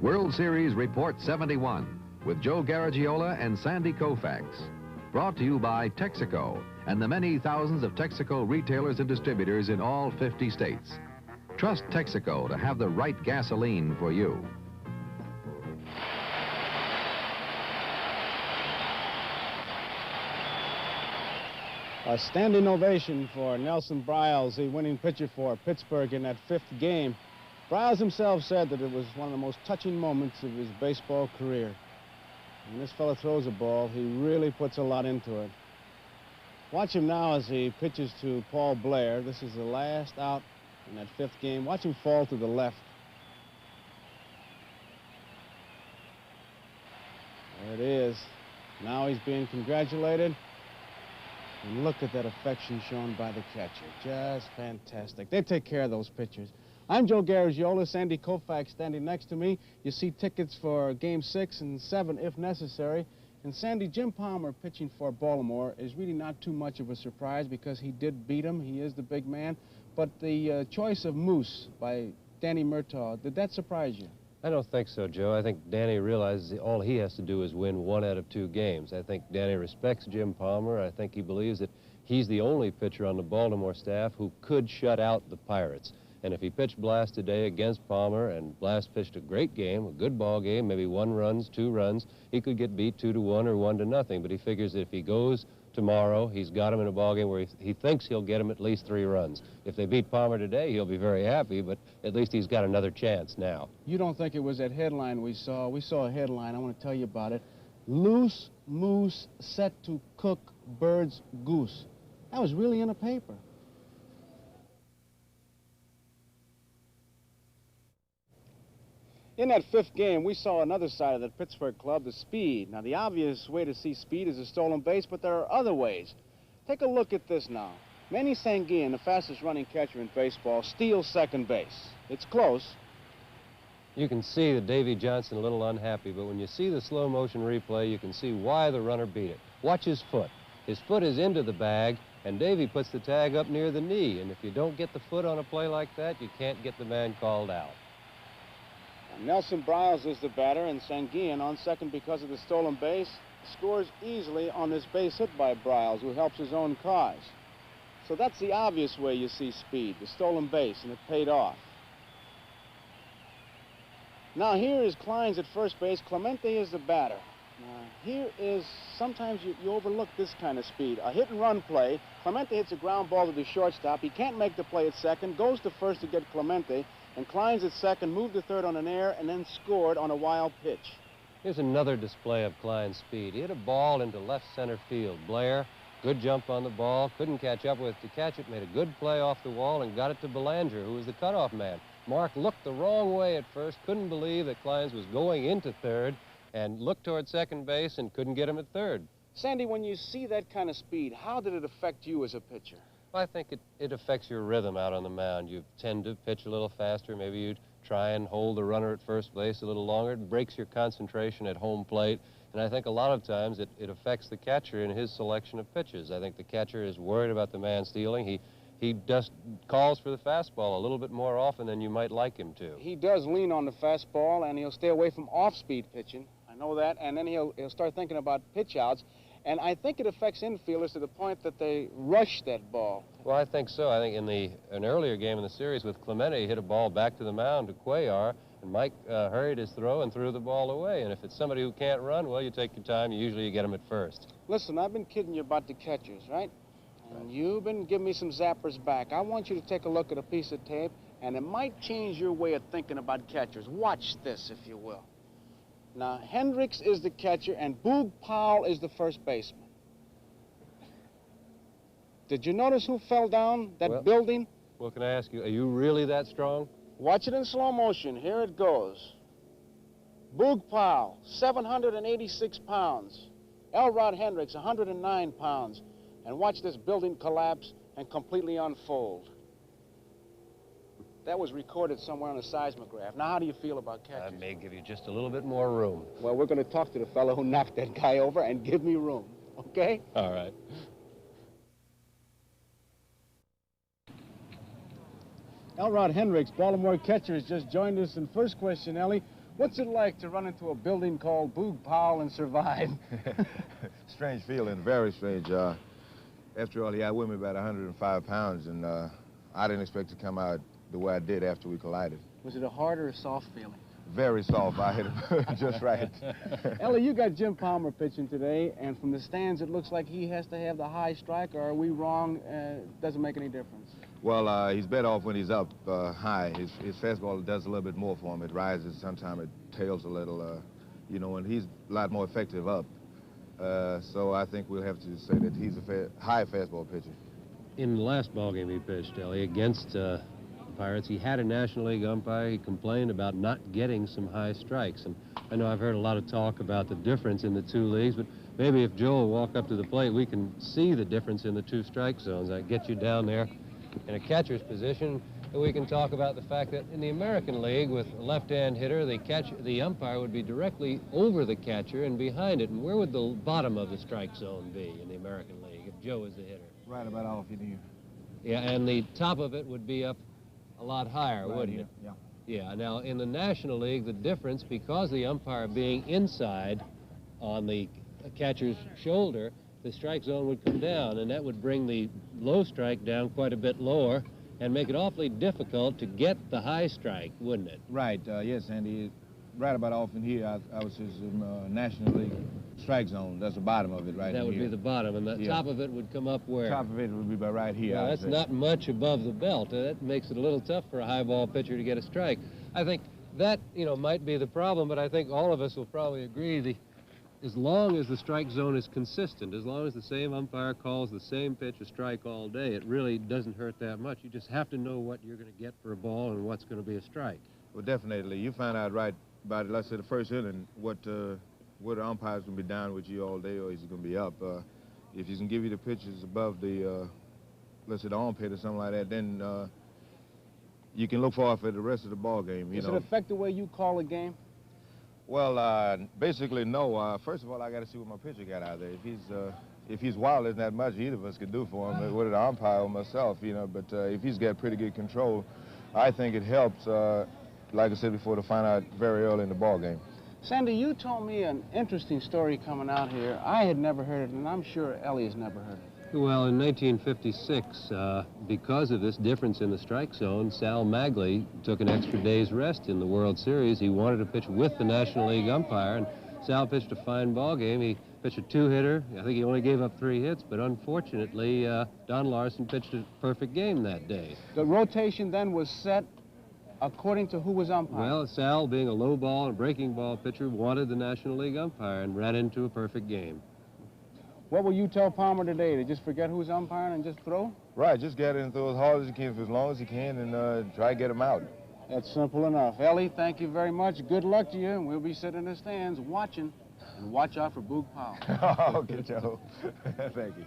World Series Report 71 with Joe Garagiola and Sandy Koufax. Brought to you by Texaco and the many thousands of Texaco retailers and distributors in all 50 states. Trust Texaco to have the right gasoline for you. A standing ovation for Nelson Briles, the winning pitcher for Pittsburgh in that 5th game. Briles himself said that it was one of the most touching moments of his baseball career. When this fella throws a ball, he really puts a lot into it. Watch him now as he pitches to Paul Blair. This is the last out in that 5th game. Watch him fall to the left. There it is. Now he's being congratulated. And look at that affection shown by the catcher. Just fantastic. They take care of those pitchers. I'm Joe Garagiola, Sandy Koufax standing next to me. You see tickets for Game 6 and 7 if necessary. And Sandy, Jim Palmer pitching for Baltimore is really not too much of a surprise because he did beat him. He is the big man. But the choice of Moose by Danny Murtaugh, did that surprise you? I don't think so, Joe. I think Danny realizes all he has to do is win 1 out of 2 games. I think Danny respects Jim Palmer. I think he believes that he's the only pitcher on the Baltimore staff who could shut out the Pirates. And if he pitched Blast today against Palmer, and Blast pitched a great game, a good ball game, maybe 1 run, 2 runs, he could get beat 2-1 or 1-0. But he figures that if he goes tomorrow, he's got him in a ball game where he thinks he'll get him at least 3 runs. If they beat Palmer today, he'll be very happy, but at least he's got another chance now. You don't think it was that headline we saw? We saw a headline. I want to tell you about it. Loose moose set to cook bird's goose. That was really in a paper. In that 5th game, we saw another side of the Pittsburgh club, the speed. Now, the obvious way to see speed is a stolen base, but there are other ways. Take a look at this now. Manny Sanguillen, the fastest running catcher in baseball, steals second base. It's close. You can see that Davy Johnson a little unhappy, but when you see the slow motion replay, you can see why the runner beat it. Watch his foot. His foot is into the bag, and Davy puts the tag up near the knee. And if you don't get the foot on a play like that, you can't get the man called out. Nelson Briles is the batter, and Sanguillen on second because of the stolen base scores easily on this base hit by Briles, who helps his own cause. So that's the obvious way you see speed, the stolen base, and it paid off. Now here is Kleins at first base. Clemente is the batter. Now here is, sometimes you overlook this kind of speed. A hit-and-run play. Clemente hits a ground ball to the shortstop. He can't make the play at second, goes to first to get Clemente, and Kleins at second, moved to third on an error, and then scored on a wild pitch. Here's another display of Klein's speed. He hit a ball into left center field. Blair, good jump on the ball, couldn't catch up with it to catch it, made a good play off the wall and got it to Belanger, who was the cutoff man. Mark looked the wrong way at first, couldn't believe that Kleins was going into third, and looked toward second base and couldn't get him at third. Sandy, when you see that kind of speed, how did it affect you as a pitcher? I think it affects your rhythm out on the mound. You tend to pitch a little faster. Maybe you try and hold the runner at first base a little longer. It breaks your concentration at home plate. And I think a lot of times it affects the catcher in his selection of pitches. I think the catcher is worried about the man stealing. He just calls for the fastball a little bit more often than you might like him to. He does lean on the fastball, and he'll stay away from off-speed pitching. I know that. And then he'll start thinking about pitch outs. And I think it affects infielders to the point that they rush that ball. Well, I think so. I think in an earlier game in the series with Clemente, he hit a ball back to the mound to Cuellar, and Mike hurried his throw and threw the ball away. And if it's somebody who can't run, well, you take your time. Usually you get them at first. Listen, I've been kidding you about the catchers, right? And you've been giving me some zappers back. I want you to take a look at a piece of tape, and it might change your way of thinking about catchers. Watch this, if you will. Now, Hendricks is the catcher, and Boog Powell is the first baseman. Did you notice who fell down that building? Well, can I ask you, are you really that strong? Watch it in slow motion. Here it goes. Boog Powell, 786 pounds. Elrod Hendricks, 109 pounds. And watch this building collapse and completely unfold. That was recorded somewhere on a seismograph. Now, how do you feel about catchers? I may give you just a little bit more room. Well, we're going to talk to the fellow who knocked that guy over and give me room, okay? All right. Elrod Hendricks, Baltimore catcher, has just joined us. And first question, Ellie, What's it like to run into a building called Boog Powell and survive? Strange feeling, very strange. After all, he outweighed me about 105 pounds, and I didn't expect to come out the way I did after we collided. Was it a hard or a soft feeling? Very soft. I hit him just right. Ellie, you got Jim Palmer pitching today, and from the stands, it looks like he has to have the high strike, or are we wrong? Doesn't make any difference. Well, he's better off when he's up high. His fastball does a little bit more for him. It rises, sometimes it tails a little, you know, and he's a lot more effective up. So I think we'll have to say that he's a high fastball pitcher. In the last ball game he pitched, Ellie, against the Pirates, he had a National League umpire. He complained about not getting some high strikes. And I know I've heard a lot of talk about the difference in the two leagues, but maybe if Joe will walk up to the plate, we can see the difference in the two strike zones. I get you down there in a catcher's position, and we can talk about the fact that in the American League, with a left-hand hitter, the umpire would be directly over the catcher and behind it. And where would the bottom of the strike zone be in the American League if Joe was the hitter? Right about off in here. Yeah, and the top of it would be up a lot higher, right wouldn't here. it? Yeah. Yeah, now in the National League, the difference, because the umpire being inside on the catcher's shoulder, the strike zone would come down, and that would bring the low strike down quite a bit lower and make it awfully difficult to get the high strike, wouldn't it? Right, yes, Andy. Right about off in here, I was in National League strike zone. That's the bottom of it right That in would here. be the bottom, and the Yeah. top of it would come up where? Top of it would be about right here. Well, I'd that's say. not much above the belt. That makes it a little tough for a high ball pitcher to get a strike. I think that, you know, might be the problem, but I think all of us will probably agree as long as the strike zone is consistent, as long as the same umpire calls the same pitch a strike all day, it really doesn't hurt that much. You just have to know what you're going to get for a ball and what's going to be a strike. Well, definitely. You find out right about, let's say, the first inning, what the umpire's going to be down with you all day, or is he going to be up. If he's going to give you the pitches above the, let's say, the armpit or something like that, then you can look forward for the rest of the ball game. Does it affect the way you call a game? Well, basically, no. First of all, I got to see what my pitcher got out there. If he's wild, there's not much either of us can do for him, whether the umpire or myself, you know. But if he's got pretty good control, I think it helps, like I said before, to find out very early in the ball game. Sandy, you told me an interesting story coming out here. I had never heard it, and I'm sure Ellie has never heard it. Well, in 1956, because of this difference in the strike zone, Sal Magley took an extra day's rest in the World Series. He wanted to pitch with the National League umpire, and Sal pitched a fine ball game. He pitched a two-hitter. I think he only gave up 3 hits, but unfortunately, Don Larson pitched a perfect game that day. The rotation then was set according to who was umpire. Well, Sal, being a low ball and breaking ball pitcher, wanted the National League umpire and ran into a perfect game. What will you tell Palmer today? To just forget who's umpiring and just throw? Right, just get in and throw as hard as you can for as long as you can, and try to get him out. That's simple enough. Ellie, thank you very much. Good luck to you, and we'll be sitting in the stands watching. And watch out for Boog Powell. Okay, Joe. Thank you.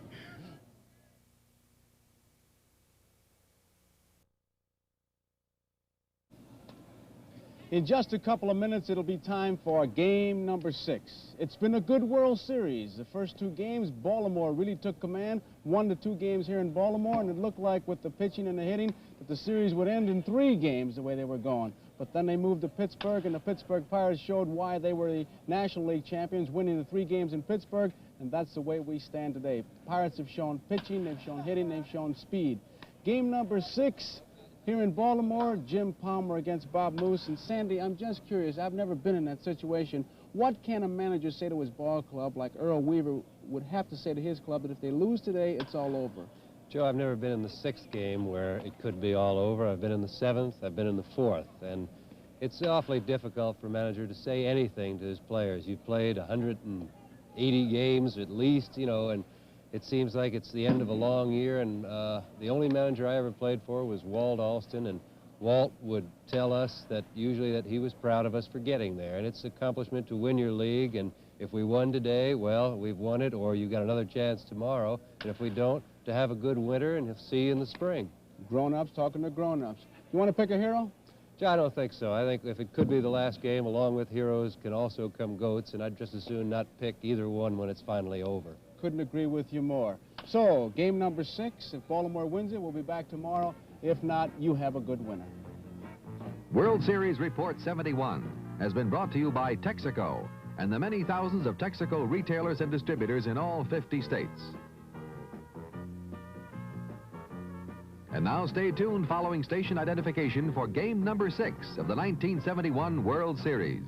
In just a couple of minutes, it'll be time for game number 6. It's been a good World Series. The first 2 games, Baltimore really took command, 1 to 2 games here in Baltimore, and it looked like with the pitching and the hitting that the series would end in 3 games the way they were going. But then they moved to Pittsburgh, and the Pittsburgh Pirates showed why they were the National League champions, winning the 3 games in Pittsburgh, and that's the way we stand today. Pirates have shown pitching, they've shown hitting, they've shown speed. Game number 6. Here in Baltimore, Jim Palmer against Bob Moose. And Sandy, I'm just curious, I've never been in that situation. What can a manager say to his ball club, like Earl Weaver would have to say to his club, that if they lose today, it's all over? Joe, I've never been in the 6th game where it could be all over. I've been in the 7th, I've been in the 4th, and it's awfully difficult for a manager to say anything to his players. You've played 180 games at least, you know, and it seems like it's the end of a long year, and the only manager I ever played for was Walt Alston, and Walt would tell us that usually that he was proud of us for getting there, and it's an accomplishment to win your league, and if we won today, well, we've won it, or you've got another chance tomorrow, and if we don't, to have a good winter and see you in the spring. Grown-ups talking to grown-ups. You want to pick a hero? Joe, I don't think so. I think if it could be the last game, along with heroes can also come goats, and I'd just as soon not pick either one when it's finally over. Couldn't agree with you more. So, game number 6, if Baltimore wins it, we'll be back tomorrow. If not, you have a good winner. World Series Report 71. has been brought to you by Texaco and the many thousands of Texaco retailers and distributors in all 50 states. And now stay tuned following station identification for game number 6 of the 1971 World Series.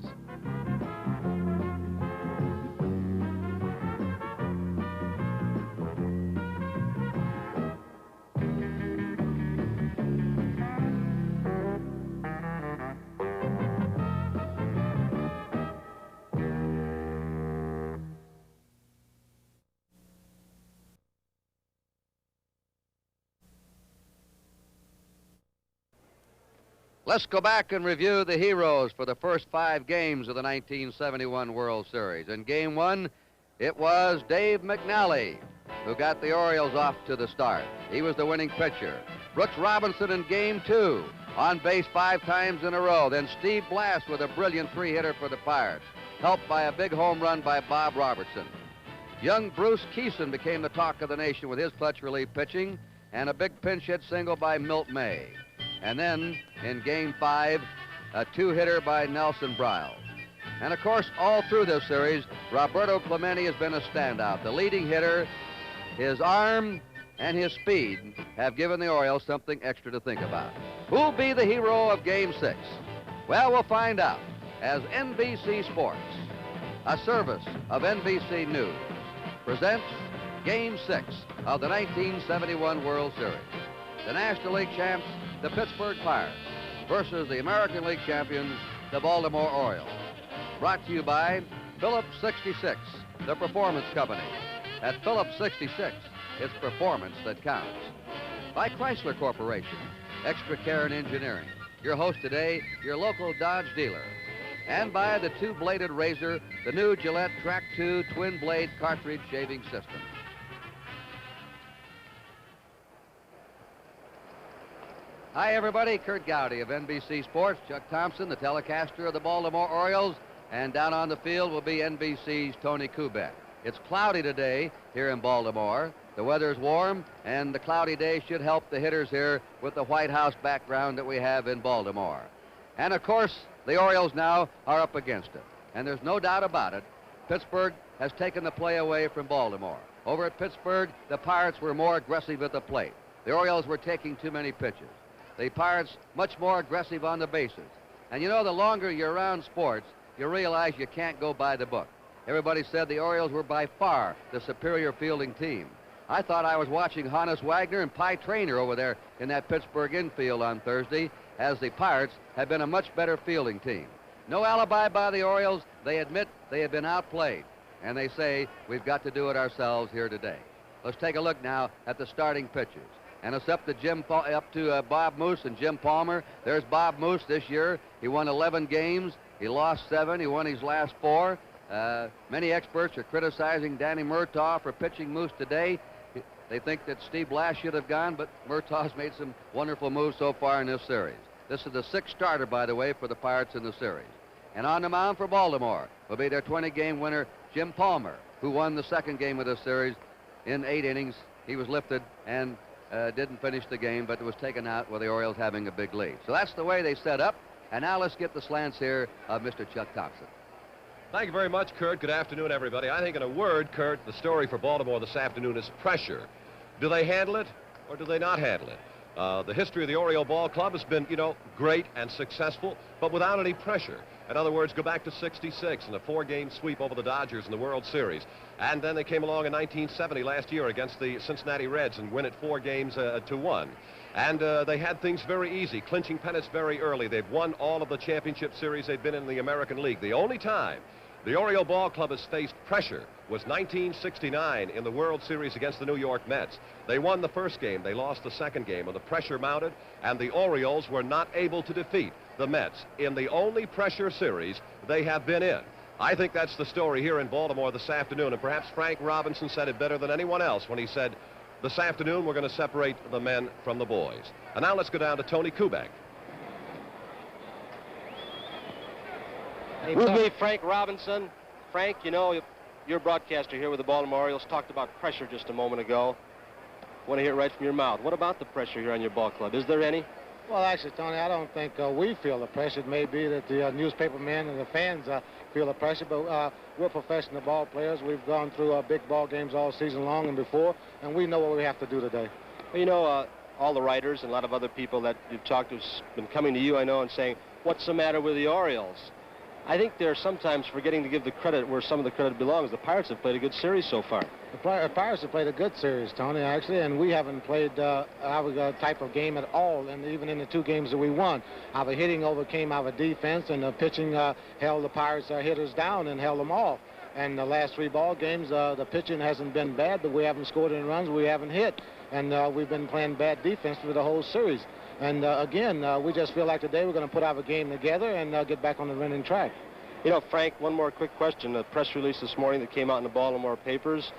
Let's go back and review the heroes for the first 5 games of the 1971 World Series. In Game 1, it was Dave McNally who got the Orioles off to the start. He was the winning pitcher. Brooks Robinson in Game 2, on base 5 times in a row. Then Steve Blass with a brilliant 3-hitter for the Pirates, helped by a big home run by Bob Robertson. Young Bruce Keeson became the talk of the nation with his clutch relief pitching and a big pinch hit single by Milt May. And then, in Game 5, a 2-hitter by Nelson Briles. And, of course, all through this series, Roberto Clemente has been a standout. The leading hitter, his arm and his speed have given the Orioles something extra to think about. Who'll be the hero of Game 6? Well, we'll find out as NBC Sports, a service of NBC News, presents Game 6 of the 1971 World Series. The National League champs, the Pittsburgh Pirates, versus the American League champions, the Baltimore Orioles. Brought to you by Phillips 66, the Performance Company. At Phillips 66, it's performance that counts. By Chrysler Corporation, extra care and engineering. Your host today, your local Dodge dealer. And by the 2-bladed razor, the new Gillette Track 2 twin-blade cartridge shaving system. Hi, everybody. Kurt Gowdy of NBC Sports. Chuck Thompson, the telecaster of the Baltimore Orioles. And down on the field will be NBC's Tony Kubek. It's cloudy today here in Baltimore. The weather's warm, and the cloudy day should help the hitters here with the White House background that we have in Baltimore. And, of course, the Orioles now are up against it. And there's no doubt about it, Pittsburgh has taken the play away from Baltimore. Over at Pittsburgh, the Pirates were more aggressive at the plate. The Orioles were taking too many pitches. The Pirates much more aggressive on the bases. And you know, the longer you're around sports, you realize you can't go by the book. Everybody said the Orioles were by far the superior fielding team. I thought I was watching Hannes Wagner and Pie Traynor over there in that Pittsburgh infield on Thursday, as the Pirates have been a much better fielding team. No alibi by the Orioles. They admit they have been outplayed, and they say we've got to do it ourselves here today. Let's take a look now at the starting pitchers. And it's up to Bob Moose and Jim Palmer. There's Bob Moose this year. He won 11 games. He lost 7. He won his last 4. Many experts are criticizing Danny Murtaugh for pitching Moose today. They think that Steve Blass should have gone, but Murtaugh's made some wonderful moves so far in this series. This is the 6th starter, by the way, for the Pirates in the series. And on the mound for Baltimore will be their 20-game winner, Jim Palmer, who won the 2nd game of this series in 8 innings. He was lifted and didn't finish the game, but was taken out with the Orioles having a big lead. So that's the way they set up. And now let's get the slants here of Mr. Chuck Thompson. Thank you very much, Kurt. Good afternoon, everybody. I think in a word, Kurt, the story for Baltimore this afternoon is pressure. Do they handle it or do they not handle it? The history of the Oriole Ball Club has been, great and successful, but without any pressure. In other words, go back to '66 and a 4-game sweep over the Dodgers in the World Series. And then they came along in 1970 last year against the Cincinnati Reds and win it 4 games to 1. And they had things very easy, clinching pennants very early. They've won all of the championship series they've been in the American League. The only time the Oriole Ball Club has faced pressure was 1969 in the World Series against the New York Mets. They won the 1st game, they lost the 2nd game, and the pressure mounted, and the Orioles were not able to defeat the Mets in the only pressure series they have been in. I think that's the story here in Baltimore this afternoon, and perhaps Frank Robinson said it better than anyone else when he said, this afternoon we're going to separate the men from the boys. And now let's go down to Tony Kubek. With me, Frank Robinson. Frank, your broadcaster here with the Baltimore Orioles talked about pressure just a moment ago. Want to hear it right from your mouth. What about the pressure here on your ball club? Is there any? Well, actually, Tony, I don't think we feel the pressure. It may be that the newspapermen and the fans feel the pressure, but we're professional ball players. We've gone through big ball games all season long and before, and we know what we have to do today. Well, you know, all the writers and a lot of other people that you've talked to have been coming to you, I know, and saying, what's the matter with the Orioles? I think they're sometimes forgetting to give the credit where some of the credit belongs. The Pirates have played a good series so far. The Pirates have played a good series, Tony, actually, and we haven't played our type of game at all, and even in the 2 games that we won. Our hitting overcame our defense, and the pitching held the Pirates hitters down and held them off. And the last 3 ball games, the pitching hasn't been bad, but we haven't scored any runs, we haven't hit. And we've been playing bad defense for the whole series. And again, we just feel like today we're going to put our game together and get back on the winning track. You know, Frank, one more quick question. The press release this morning that came out in the Baltimore papers,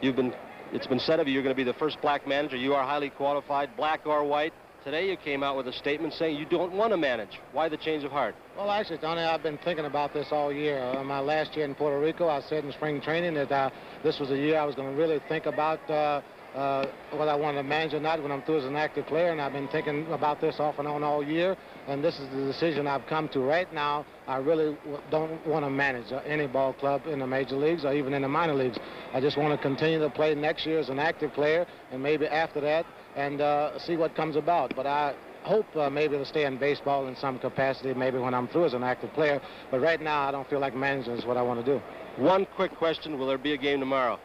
it's been said of you, you're going to be the first black manager. You are highly qualified, black or white. Today you came out with a statement saying you don't want to manage. Why the change of heart? Well, actually, Tony, I've been thinking about this all year. My last year in Puerto Rico, I said in spring training that this was a year I was going to really think about whether I wanted to manage or not when I'm through as an active player, and I've been thinking about this off and on all year, and this is the decision I've come to. Right now, I really don't want to manage any ball club in the major leagues or even in the minor leagues. I just want to continue to play next year as an active player, and maybe after that, and see what comes about. But I hope maybe to stay in baseball in some capacity, maybe when I'm through as an active player. But right now, I don't feel like managing is what I want to do. One quick question, will there be a game tomorrow?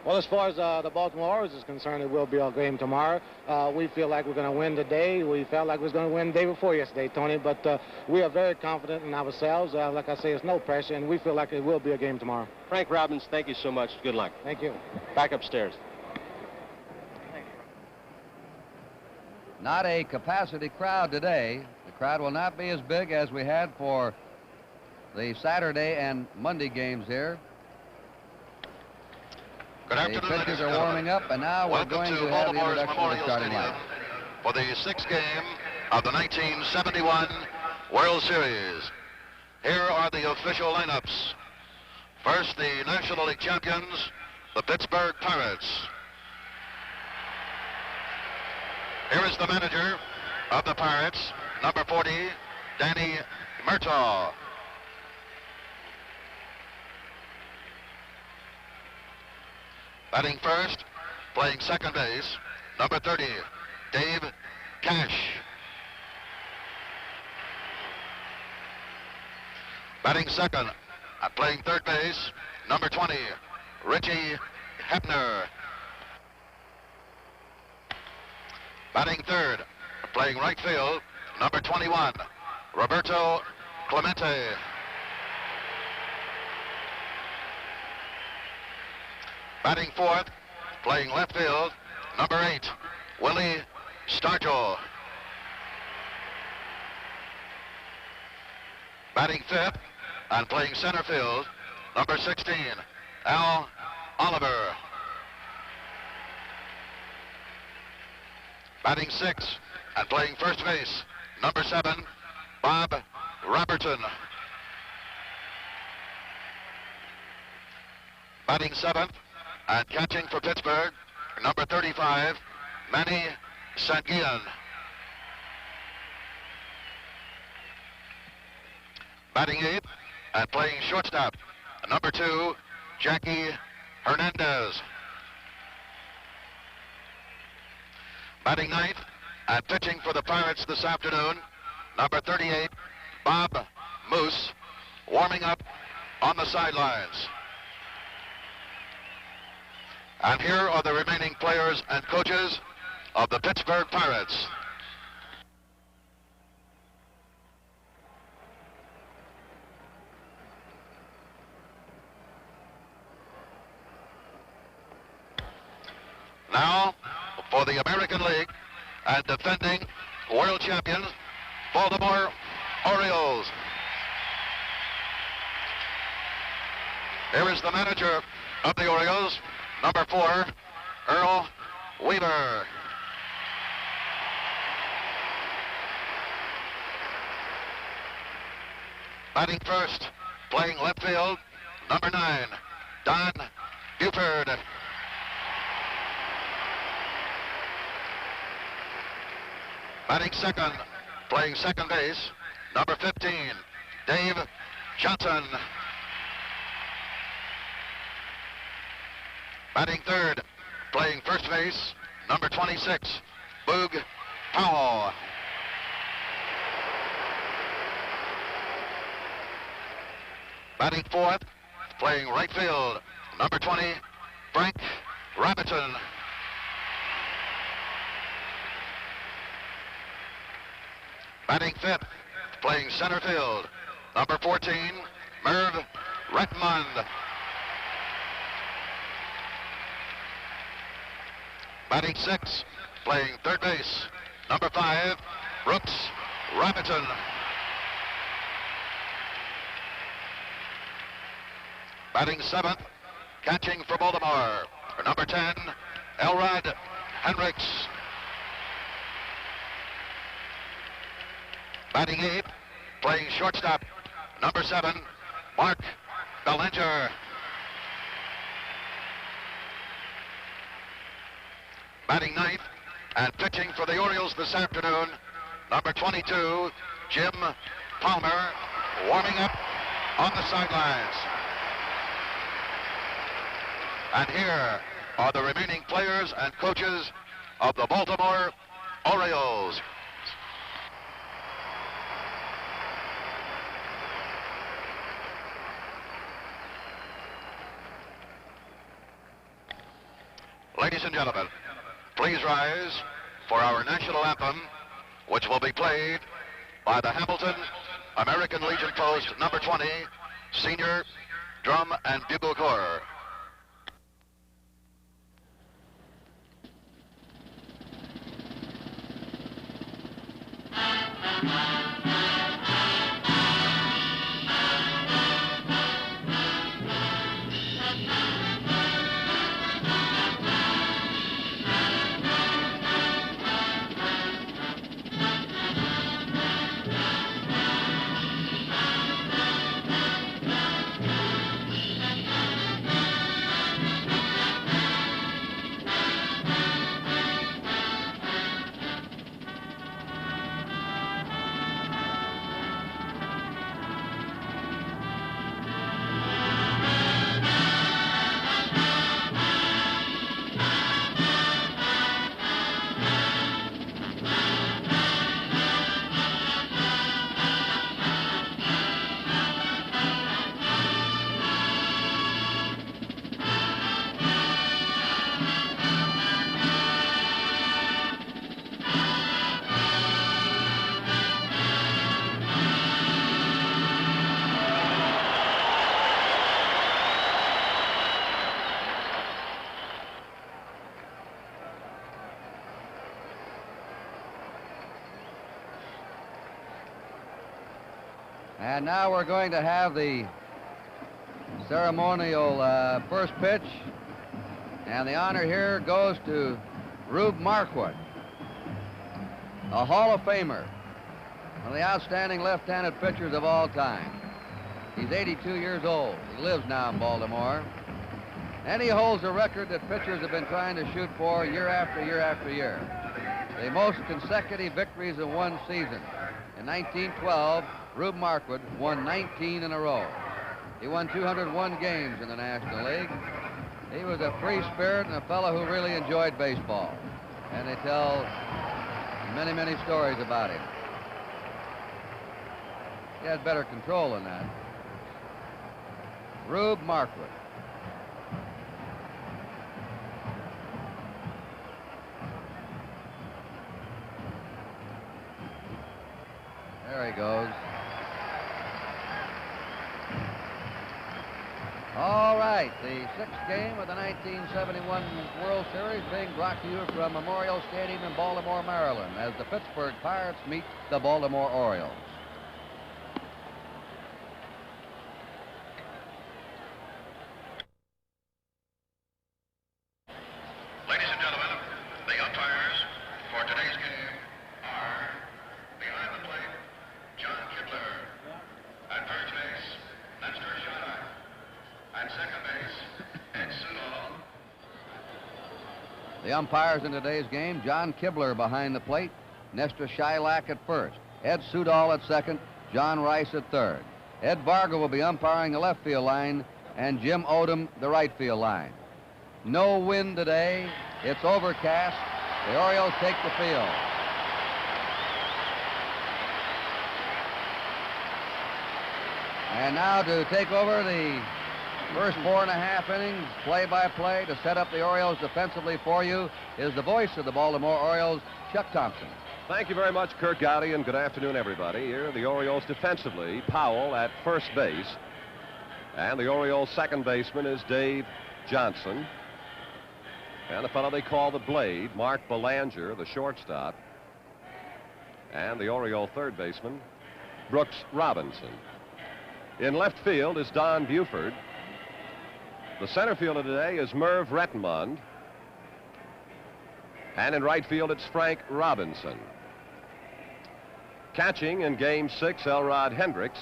Well, as far as the Baltimore Orioles is concerned, it will be a game tomorrow. We feel like we're going to win today. We felt like we was going to win the day before yesterday, Tony, but we are very confident in ourselves. Like I say, it's no pressure, and we feel like it will be a game tomorrow. Frank Robbins, thank you so much. Good luck. Thank you. Back upstairs. Not a capacity crowd today. The crowd will not be as big as we had for the Saturday and Monday games here. Good afternoon, the pitchers are warming up, and now we're going to have the introduction of the starting lineup. For the 6th game of the 1971 World Series. Here are the official lineups. First, the National League champions, the Pittsburgh Pirates. Here is the manager of the Pirates, number 40, Danny Murtaugh. Batting first, playing second base, number 30, Dave Cash. Batting second, playing third base, number 20, Richie Hebner. Batting third, playing right field, number 21, Roberto Clemente. Batting fourth, playing left field, number 8, Willie Stargell. Batting fifth and playing center field, number 16, Al Oliver. Batting sixth and playing first base, number 7, Bob Robertson. Batting seventh and catching for Pittsburgh, number 35, Manny Sanguillen. Batting eighth and playing shortstop, number 2, Jackie Hernandez. Batting ninth and pitching for the Pirates this afternoon, number 38, Bob Moose, warming up on the sidelines. And here are the remaining players and coaches of the Pittsburgh Pirates. Now, for the American League and defending world champions, Baltimore Orioles. Here is the manager of the Orioles, number 4, Earl Weaver. Batting first, playing left field, number 9, Don Buford. Batting second, playing second base, number 15, Dave Johnson. Batting third, playing first base, number 26, Boog Powell. Batting fourth, playing right field, number 20, Frank Robinson. Batting fifth, playing center field, number 14, Merv Retmund. Batting sixth, playing third base, number 5, Brooks Robinson. Batting seventh, catching for Baltimore, number 10, Elrod Hendricks. Batting eighth, playing shortstop, number 7, Mark Bellinger. Batting ninth and pitching for the Orioles this afternoon, number 22, Jim Palmer, warming up on the sidelines. And here are the remaining players and coaches of the Baltimore Orioles. Ladies and gentlemen, please rise for our national anthem, which will be played by the Hamilton American Legion Post number 20, Senior Drum and Bugle Corps. And now we're going to have the ceremonial first pitch. And the honor here goes to Rube Marquardt, a Hall of Famer, one of the outstanding left-handed pitchers of all time. He's 82 years old. He lives now in Baltimore. And he holds a record that pitchers have been trying to shoot for year after year after year. The most consecutive victories in one season. In 1912, Rube Marquardt won 19 in a row. He won 201 games in the National League. He was a free spirit and a fellow who really enjoyed baseball. And they tell many, many stories about him. He had better control than that. Rube Marquardt. There he goes. All right, the sixth game of the 1971 World Series being brought to you from Memorial Stadium in Baltimore, Maryland, as the Pittsburgh Pirates meet the Baltimore Orioles. Ladies and gentlemen, the umpires for today's game are behind the plate, John Kibler. At first base, Nestor Shana. At second base, Ed Sudol. The umpires in today's game, John Kibler behind the plate, Nestor Shylock at first, Ed Sudol at second, John Rice at third. Ed Varga will be umpiring the left field line, and Jim Odom the right field line. No wind today. It's overcast. The Orioles take the field. And now to take over the first 4.5 innings, play-by-play, to set up the Orioles defensively for you, is the voice of the Baltimore Orioles, Chuck Thompson. Thank you very much, Kurt Gowdy, and good afternoon, everybody. Here, the Orioles defensively, Powell at first base. And the Orioles' second baseman is Dave Johnson. And the fellow they call the Blade, Mark Belanger, the shortstop. And the Oriole third baseman, Brooks Robinson. In left field is Don Buford. The center fielder today is Merv Rettenmund. And in right field, it's Frank Robinson. Catching in Game 6, Elrod Hendricks.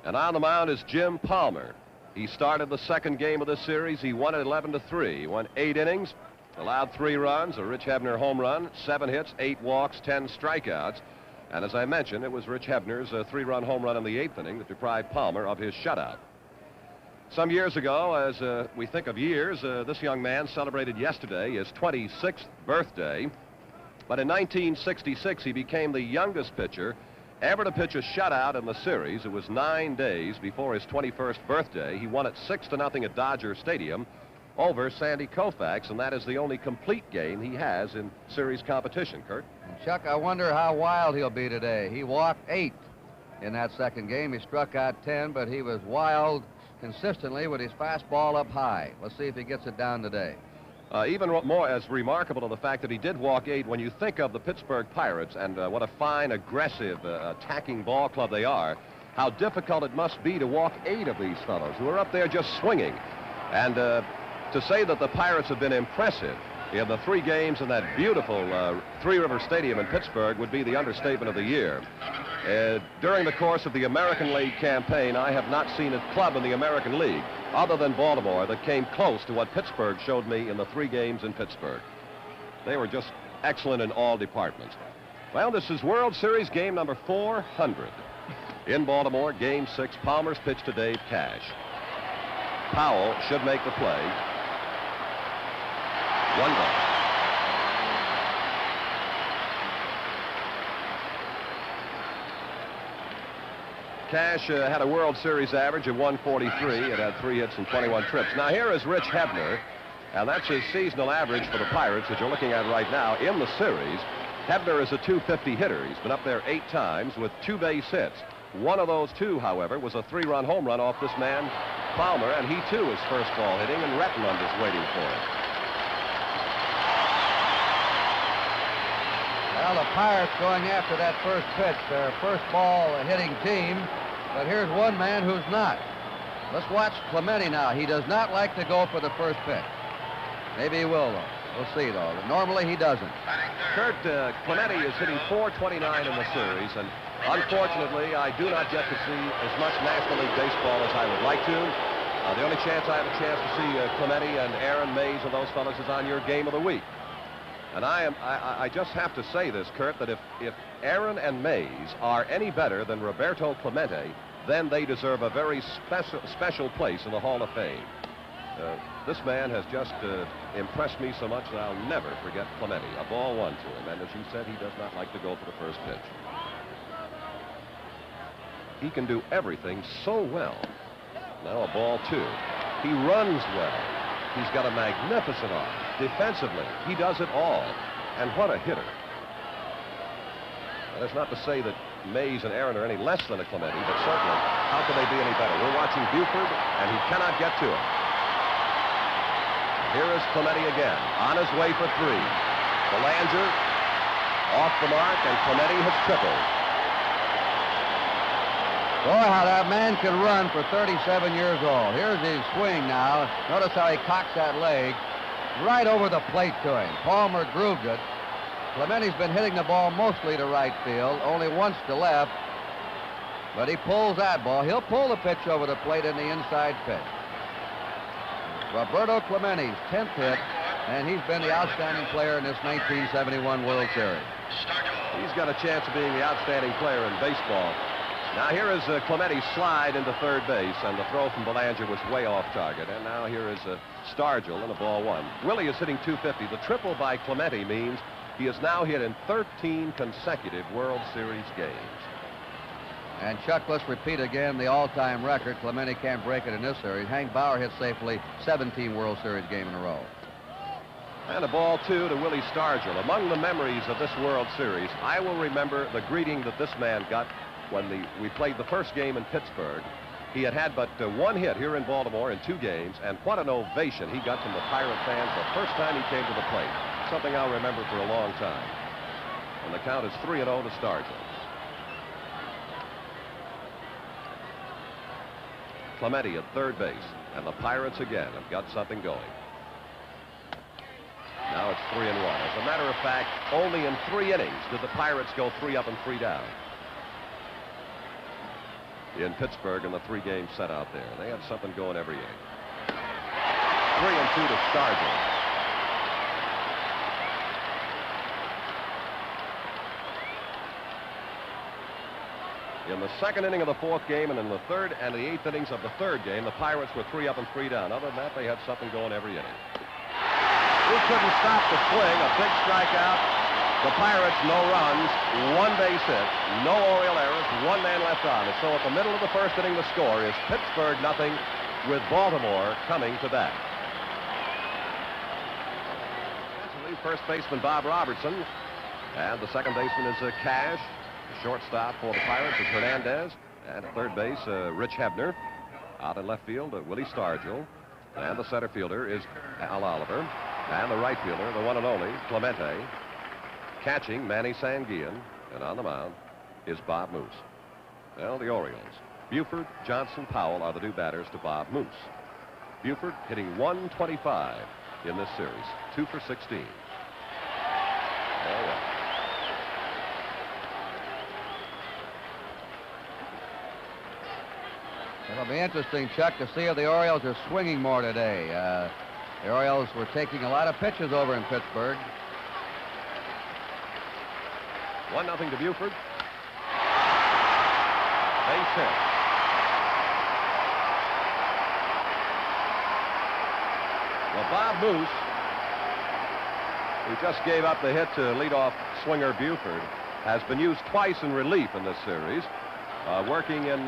And on the mound is Jim Palmer. He started the second game of the series. He won it 11-3. He won 8 innings, allowed 3 runs, a Rich Hebner home run, 7 hits, 8 walks, 10 strikeouts. And as I mentioned, it was Rich Hebner's 3-run home run in the 8th inning that deprived Palmer of his shutout. Some years ago, as we think of years, this young man celebrated yesterday his 26th birthday. But in 1966, he became the youngest pitcher ever to pitch a shutout in the series. It was 9 days before his 21st birthday. He won it 6-0 at Dodger Stadium over Sandy Koufax, and that is the only complete game he has in series competition, Kurt. Chuck, I wonder how wild he'll be today. He walked 8 in that second game. He struck out 10, but he was wild consistently with his fastball up high. Let's see if he gets it down today. Even more as remarkable to the fact that he did walk 8, when you think of the Pittsburgh Pirates and what a fine, aggressive, attacking ball club they are, how difficult it must be to walk 8 of these fellows who are up there just swinging. And to say that the Pirates have been impressive in the 3 games in that beautiful Three River Stadium in Pittsburgh would be the understatement of the year. During the course of the American League campaign, I have not seen a club in the American League other than Baltimore that came close to what Pittsburgh showed me in the 3 games in Pittsburgh. They were just excellent in all departments. Well, this is World Series game number 400. In Baltimore, Game 6, Palmer's pitch to Dave Cash. Powell should make the play. 1 ball. Cash had a World Series average of 143. It had 3 hits and 21 trips. Now here is Rich Hebner, and that's his seasonal average for the Pirates that you're looking at right now in the series. Hebner is a .250 hitter. He's been up there 8 times with 2 base hits. One of those 2, however, was a 3-run home run off this man, Palmer, and he too is first ball hitting, and Rettenmund is waiting for him. Well, the Pirates going after that first pitch. They're a first ball hitting team, but here's one man who's not. Let's watch Clemente now. He does not like to go for the first pitch. Maybe he will, though. We'll see, though. Normally, he doesn't. Kurt, Clemente is hitting .429 in the series, and unfortunately, I do not get to see as much National League baseball as I would like to. The only chance I have a chance to see Clemente and Aaron Mays and those fellows is on your game of the week. And I just have to say this, Kurt, that if Aaron and Mays are any better than Roberto Clemente, then they deserve a very special place in the Hall of Fame. This man has just impressed me so much that I'll never forget Clemente. A ball 1 to him, and as you said, he does not like to go for the first pitch. He can do everything so well. Now a ball 2. He runs well. He's got a magnificent arm. Defensively, he does it all. And what a hitter. Now, that's not to say that Mays and Aaron are any less than a Clemente, but certainly, how can they be any better? We're watching Buford, and he cannot get to it. Here is Clemente again, on his way for 3. Belanger off the mark, and Clemente has tripled. Boy, how that man can run for 37 years old. Here's his swing now. Notice how he cocks that leg right over the plate to him. Palmer grooved it. Clemente's been hitting the ball mostly to right field, only once to left. But he pulls that ball. He'll pull the pitch over the plate in the inside pitch. Roberto Clemente's 10th hit, and he's been the outstanding player in this 1971 World Series. He's got a chance of being the outstanding player in baseball. Now here is Clemente's slide into third base, and the throw from Belanger was way off target. And now here is Stargell in a ball one. Willie is hitting .250. The triple by Clemente means he is now hit in 13 consecutive World Series games. And Chuck, let's repeat again the all-time record. Clemente can't break it in this series. Hank Bauer hit safely 17 World Series games in a row. And a ball two to Willie Stargell. Among the memories of this World Series, I will remember the greeting that this man got when we played the first game in Pittsburgh. He had but one hit here in Baltimore in 2 games, and what an ovation he got from the Pirate fans the first time he came to the plate. Something I'll remember for a long time. And the count is 3-0 to Stargell. Clemente at third base, and the Pirates again have got something going. Now it's 3-1. As a matter of fact, only in 3 innings did the Pirates go 3 up and 3 down. In Pittsburgh in the 3-game set out there. They had something going every inning. 3-2 to Stargell. In the second inning of the 4th game and in the 3rd and the 8th innings of the 3rd game, the Pirates were 3 up and 3 down. Other than that, they had something going every inning. He couldn't stop the swing. A big strikeout. The Pirates, no runs, 1 base hit, no Oriole errors, 1 man left on. And so at the middle of the 1st inning, the score is Pittsburgh 0 with Baltimore coming to bat. First baseman Bob Robertson, and the second baseman is Cash. The shortstop for the Pirates is Hernandez, and at third base, Rich Hebner. Out in left field, Willie Stargell, and the center fielder is Al Oliver, and the right fielder, the one and only Clemente. Catching, Manny Sanguillen, and on the mound is Bob Moose. Well, the Orioles. Buford, Johnson, Powell are the new batters to Bob Moose. Buford hitting .125 in this series, 2 for 16. Oh, well. It'll be interesting, Chuck, to see if the Orioles are swinging more today. The Orioles were taking a lot of pitches over in Pittsburgh. 1-0 to Buford. Base hit. Well, Bob Moose, who just gave up the hit to leadoff swinger Buford, has been used twice in relief in this series, working in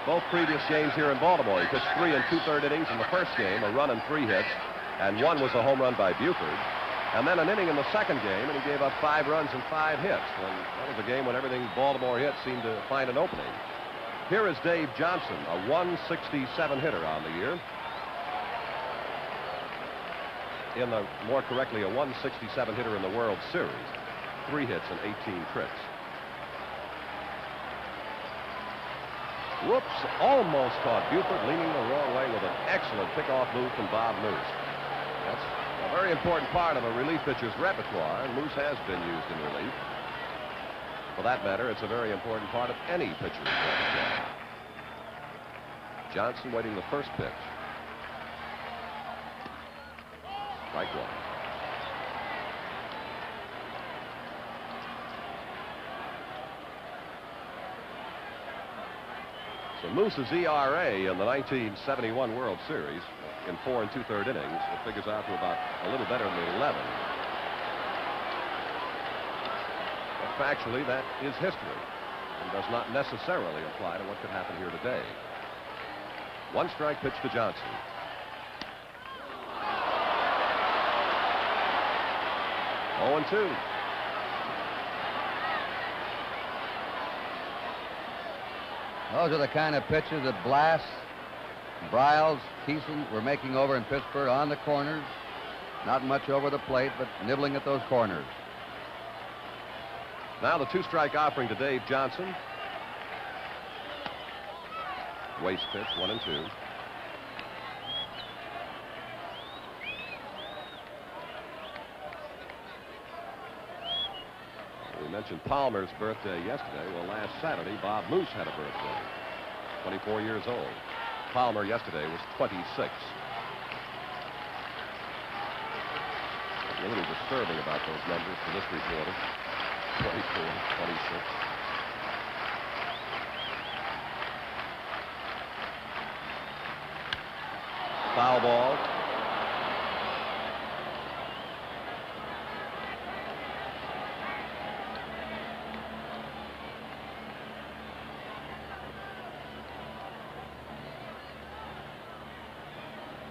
both previous games here in Baltimore. He pitched 3 2/3 innings in the first game, a run and 3 hits, and 1 was a home run by Buford. And then an inning in the second game, and he gave up 5 runs and 5 hits. And that was a game when everything Baltimore hit seemed to find an opening. Here is Dave Johnson, a 167 hitter on the year. More correctly, a 167 hitter in the World Series. 3 hits and 18 trips. Whoops, almost caught Buford leaning the wrong way with an excellent pickoff move from Bob Moose. That's a very important part of a relief pitcher's repertoire, and Moose has been used in relief. For that matter, it's a very important part of any pitcher's repertoire. Johnson waiting the first pitch. Strike 1. So Moose's ERA in the 1971 World Series in 4 2/3 innings, it figures out to about a little better than 11. But factually, that is history and does not necessarily apply to what could happen here today. 1 strike pitch to Johnson. Oh, 2. Those are the kind of pitches that Blass, Briles, Keeson were making over in Pittsburgh on the corners. Not much over the plate, but nibbling at those corners. Now the 2-strike offering to Dave Johnson. Waste pitch, 1 2. We mentioned Palmer's birthday yesterday. Well, last Saturday, Bob Moose had a birthday. 24 years old. Palmer yesterday was 26. A little disturbing about those numbers for this reporter. 24-26. Foul ball.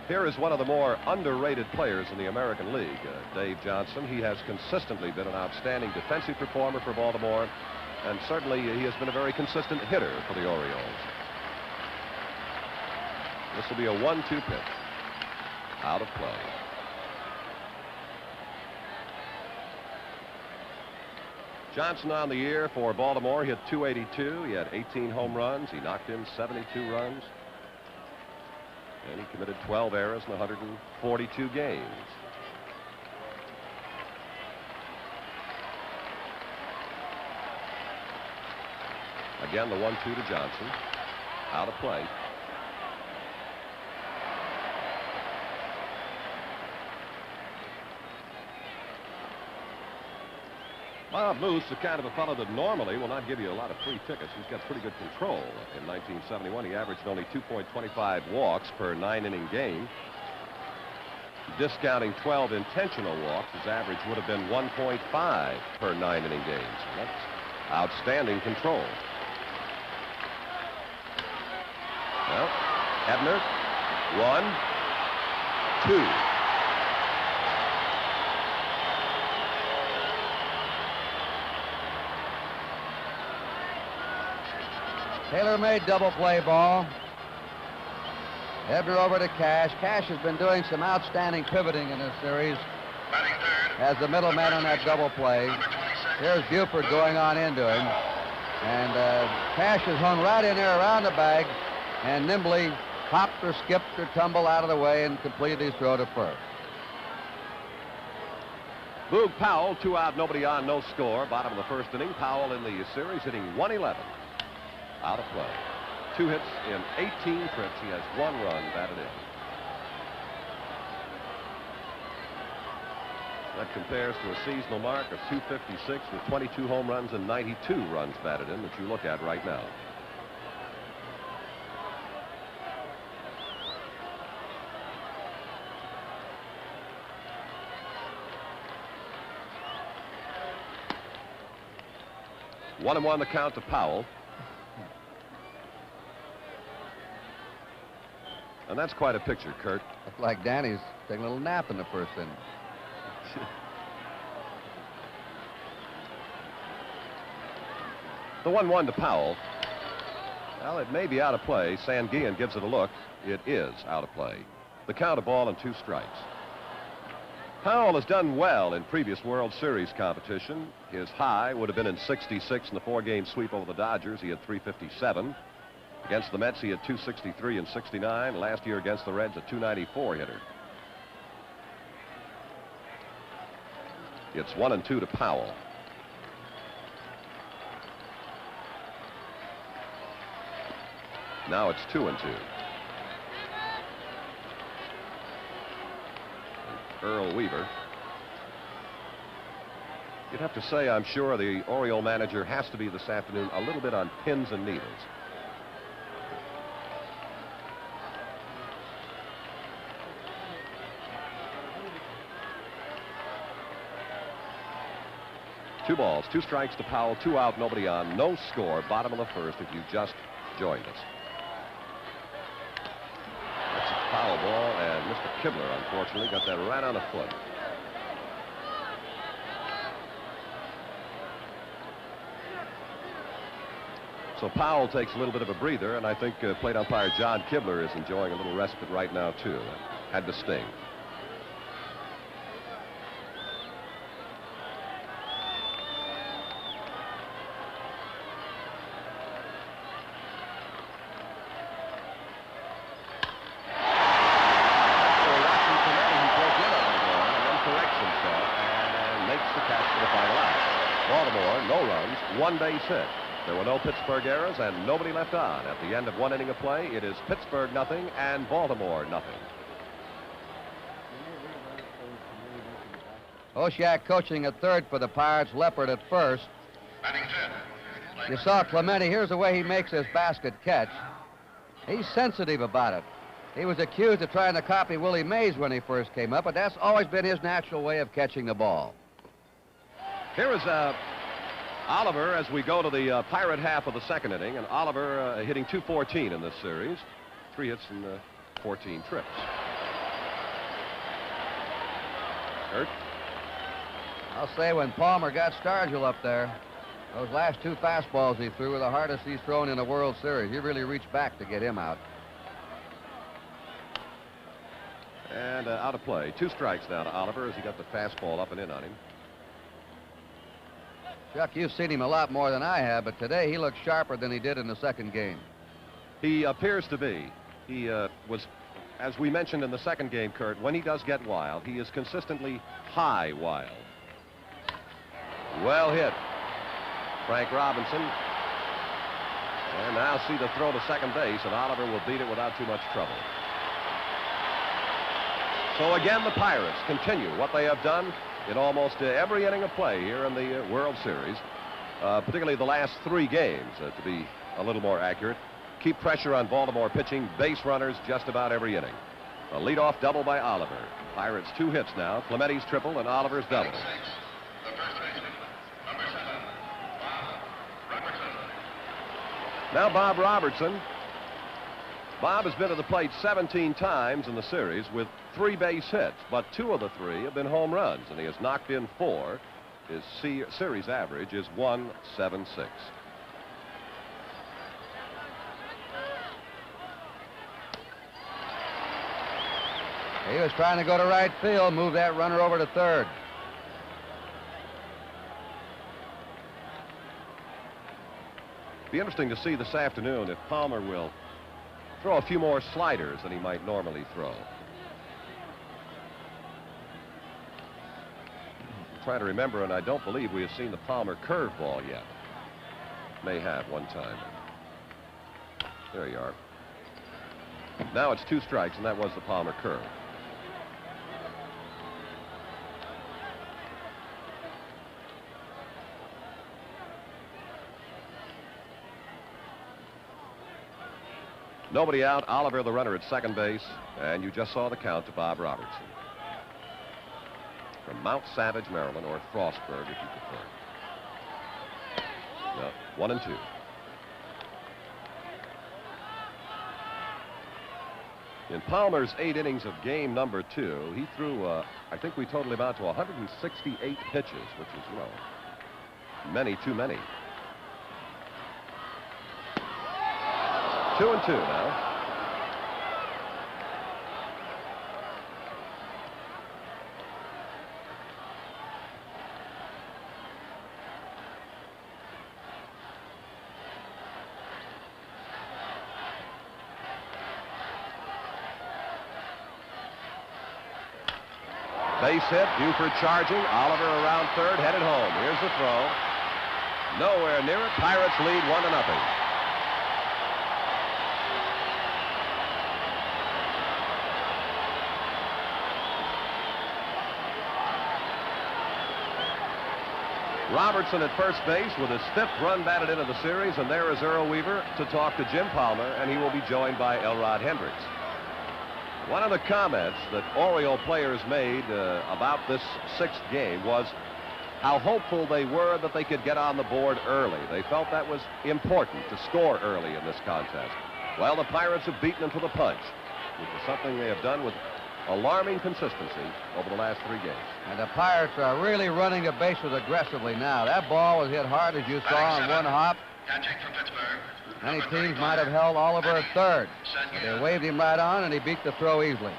Here is one of the more underrated players in the American League, Dave Johnson. He has consistently been an outstanding defensive performer for Baltimore, and certainly he has been a very consistent hitter for the Orioles. This will be a 1-2 pitch. Out of play. Johnson on the year for Baltimore. He hit .282. He had 18 home runs. He knocked in 72 runs. And he committed 12 errors in 142 games. Again, the 1-2 to Johnson. Out of play. Bob Moose, the kind of a fellow that normally will not give you a lot of free tickets. He's got pretty good control. In 1971, he averaged only 2.25 walks per 9-inning game. Discounting 12 intentional walks, his average would have been 1.5 per 9-inning games. That's outstanding control. Well, Ebner, 1, 2. Taylor-made double play ball. Ebner over to Cash. Cash has been doing some outstanding pivoting in this series as the middleman on that double play. Here's Buford going on into him. And Cash has hung right in there around the bag and nimbly hopped or skipped or tumbled out of the way and completed his throw to first. Boog Powell, 2 out, nobody on, no score. Bottom of the first inning. Powell in the series hitting .111. Out of play. 2 hits in 18 trips. He has 1 run batted in. That compares to a seasonal mark of .256 with 22 home runs and 92 runs batted in that you look at right now. One and one the count to Powell. And that's quite a picture, Kurt. Looks like Danny's taking a little nap in the first inning. The 1-1 to Powell. Well, it may be out of play. Sanguillen gives it a look. It is out of play. The count, a ball and 2 strikes. Powell has done well in previous World Series competition. His high would have been in '66 in the 4-game sweep over the Dodgers. He had .357. Against the Mets, he had .263 in '69. Last year against the Reds, a .294 hitter. It's 1-2 to Powell. Now it's 2-2. Earl Weaver. You'd have to say, I'm sure, the Oriole manager has to be this afternoon a little bit on pins and needles. Two balls, 2 strikes to Powell, 2 out, nobody on, no score, bottom of the first if you just joined us. That's a foul ball, and Mr. Kibler, unfortunately, got that right on the foot. So Powell takes a little bit of a breather, and I think plate umpire John Kibler is enjoying a little respite right now, too. Had to sting. One base hit. There were no Pittsburgh errors and nobody left on. At the end of 1 inning of play, it is Pittsburgh nothing and Baltimore nothing. Oshiak coaching at third for the Pirates, Leopard at first. You saw Clemente. Here's the way he makes his basket catch. He's sensitive about it. He was accused of trying to copy Willie Mays when he first came up, but that's always been his natural way of catching the ball. Here is Oliver as we go to the Pirate half of the second inning, and Oliver hitting .214 in this series. 3 hits and 14 trips. Kurt? I'll say when Palmer got Stargell up there, those last 2 fastballs he threw were the hardest he's thrown in a World Series. He really reached back to get him out. And out of play. 2 strikes now to Oliver as he got the fastball up and in on him. Chuck, you've seen him a lot more than I have, but today he looks sharper than he did in the second game. He appears to be. He was, as we mentioned in the second game, Kurt, when he does get wild, he is consistently high wild. Well hit. Frank Robinson. And now see the throw to second base, and Oliver will beat it without too much trouble. So again, the Pirates continue what they have done in almost every inning of play here in the World Series, particularly the last 3 games, to be a little more accurate. Keep pressure on Baltimore pitching, base runners just about every inning. A leadoff double by Oliver. Pirates 2 hits now, Clemente's triple and Oliver's double. Now Bob Robertson. Bob has been to the plate 17 times in the series with 3 base hits, but 2 of the 3 have been home runs, and he has knocked in 4. His series average is .176. He was trying to go to right field, move that runner over to third. Be interesting to see this afternoon if Palmer will throw a few more sliders than he might normally throw. I'm trying to remember, and I don't believe we have seen the Palmer curveball yet. May have one time. There you are. Now it's 2 strikes, and that was the Palmer curve. Nobody out. Oliver, the runner, at second base, and you just saw the count to Bob Robertson. From Mount Savage, Maryland, or Frostburg, if you prefer. No, 1 and 2. In Palmer's 8 innings of game number 2, he threw, I think we totaled about to 168 pitches, which is, you know, many too many. 2 and 2 now. Base hit, Buford charging, Oliver around third, headed home. Here's the throw. Nowhere near it. Pirates lead 1-0. Robertson at first base with his 5th run batted into the series, and there is Earl Weaver to talk to Jim Palmer, and he will be joined by Elrod Hendricks. One of the comments that Oriole players made about this 6th game was how hopeful they were that they could get on the board early. They felt that was important to score early in this contest. Well, the Pirates have beaten them to the punch, which is something they have done with alarming consistency over the last 3 games. And the Pirates are really running the bases aggressively now. That ball was hit hard, as you saw, on one hop. Many teams might have held Oliver at third. But they waved him right on, and he beat the throw easily.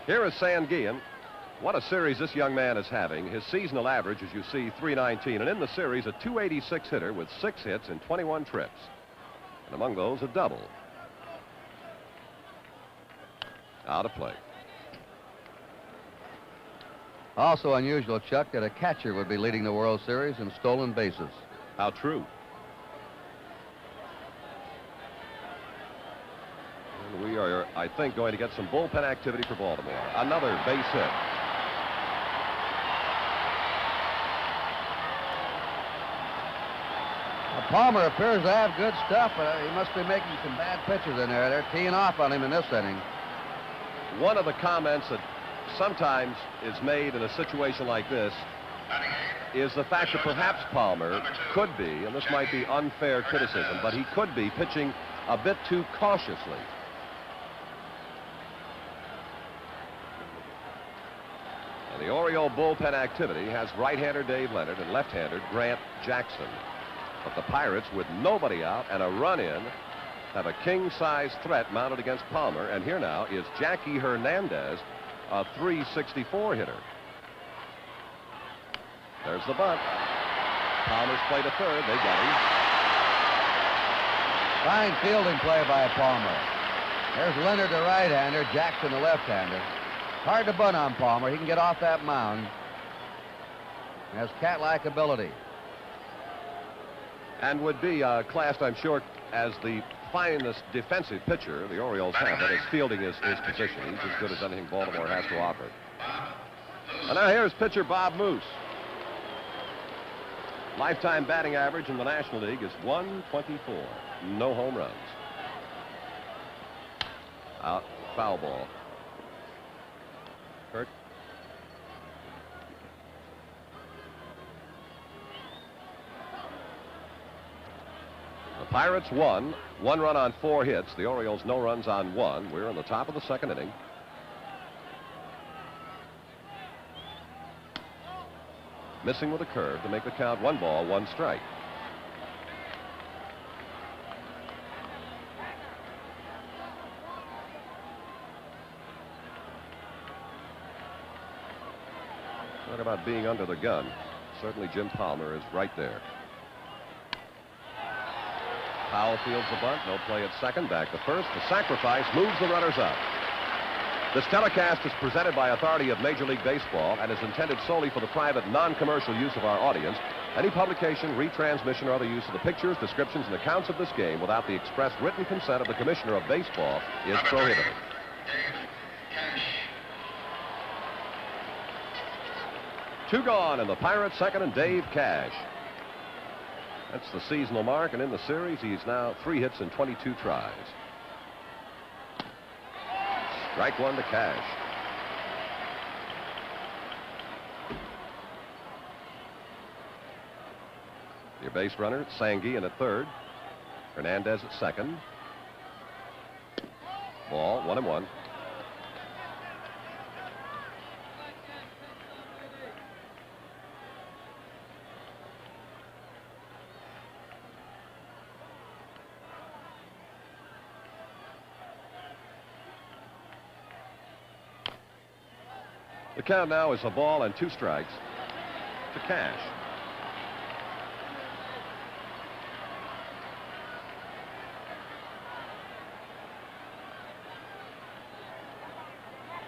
Here is Sanguillen. What a series this young man is having. His seasonal average, as you see, .319. And in the series, a .286 hitter with 6 hits and 21 trips. And among those, a double. Out of play. Also unusual, Chuck, that a catcher would be leading the World Series in stolen bases. How true. And we are, I think, going to get some bullpen activity for Baltimore. Another base hit. Palmer appears to have good stuff, but he must be making some bad pitches in there. They're teeing off on him in this inning. One of the comments that sometimes is made in a situation like this is the fact that perhaps Palmer could be, and this might be unfair criticism, but he could be pitching a bit too cautiously. And the Oriole bullpen activity has right-hander Dave Leonard and left-hander Grant Jackson. But the Pirates, with nobody out and a run in, have a king-size threat mounted against Palmer. And here now is Jackie Hernandez, a .364 hitter. There's the bunt. Palmer's played a third. They got him. Fine fielding play by Palmer. There's Leonard, the right-hander, Jackson, the left-hander. Hard to bunt on Palmer. He can get off that mound. He has cat-like ability. And would be classed, I'm sure, as the finest defensive pitcher the Orioles have. But his fielding is his position. He's as good as anything Baltimore has to offer. And now here's pitcher Bob Moose. Lifetime batting average in the National League is .124. No home runs. Out, foul ball. Kurt. The Pirates won. 1 run on 4 hits. The Orioles no runs on 1. We're in the top of the second inning. Missing with a curve to make the count 1 ball, 1 strike. Talk about being under the gun. Certainly Jim Palmer is right there. Powell fields the bunt. No play at second. Back to first. The sacrifice moves the runners up. This telecast is presented by authority of Major League Baseball and is intended solely for the private, non-commercial use of our audience. Any publication, retransmission, or other use of the pictures, descriptions, and accounts of this game without the express written consent of the Commissioner of Baseball is prohibited. Two gone, and the Pirates second and Dave Cash. That's the seasonal mark, and in the series, he's now 3 hits and 22 tries. Strike 1 to Cash. Your base runner, Sanguillen at third. Hernandez at second. Ball, 1-1. The count now is a ball and 2 strikes to Cash.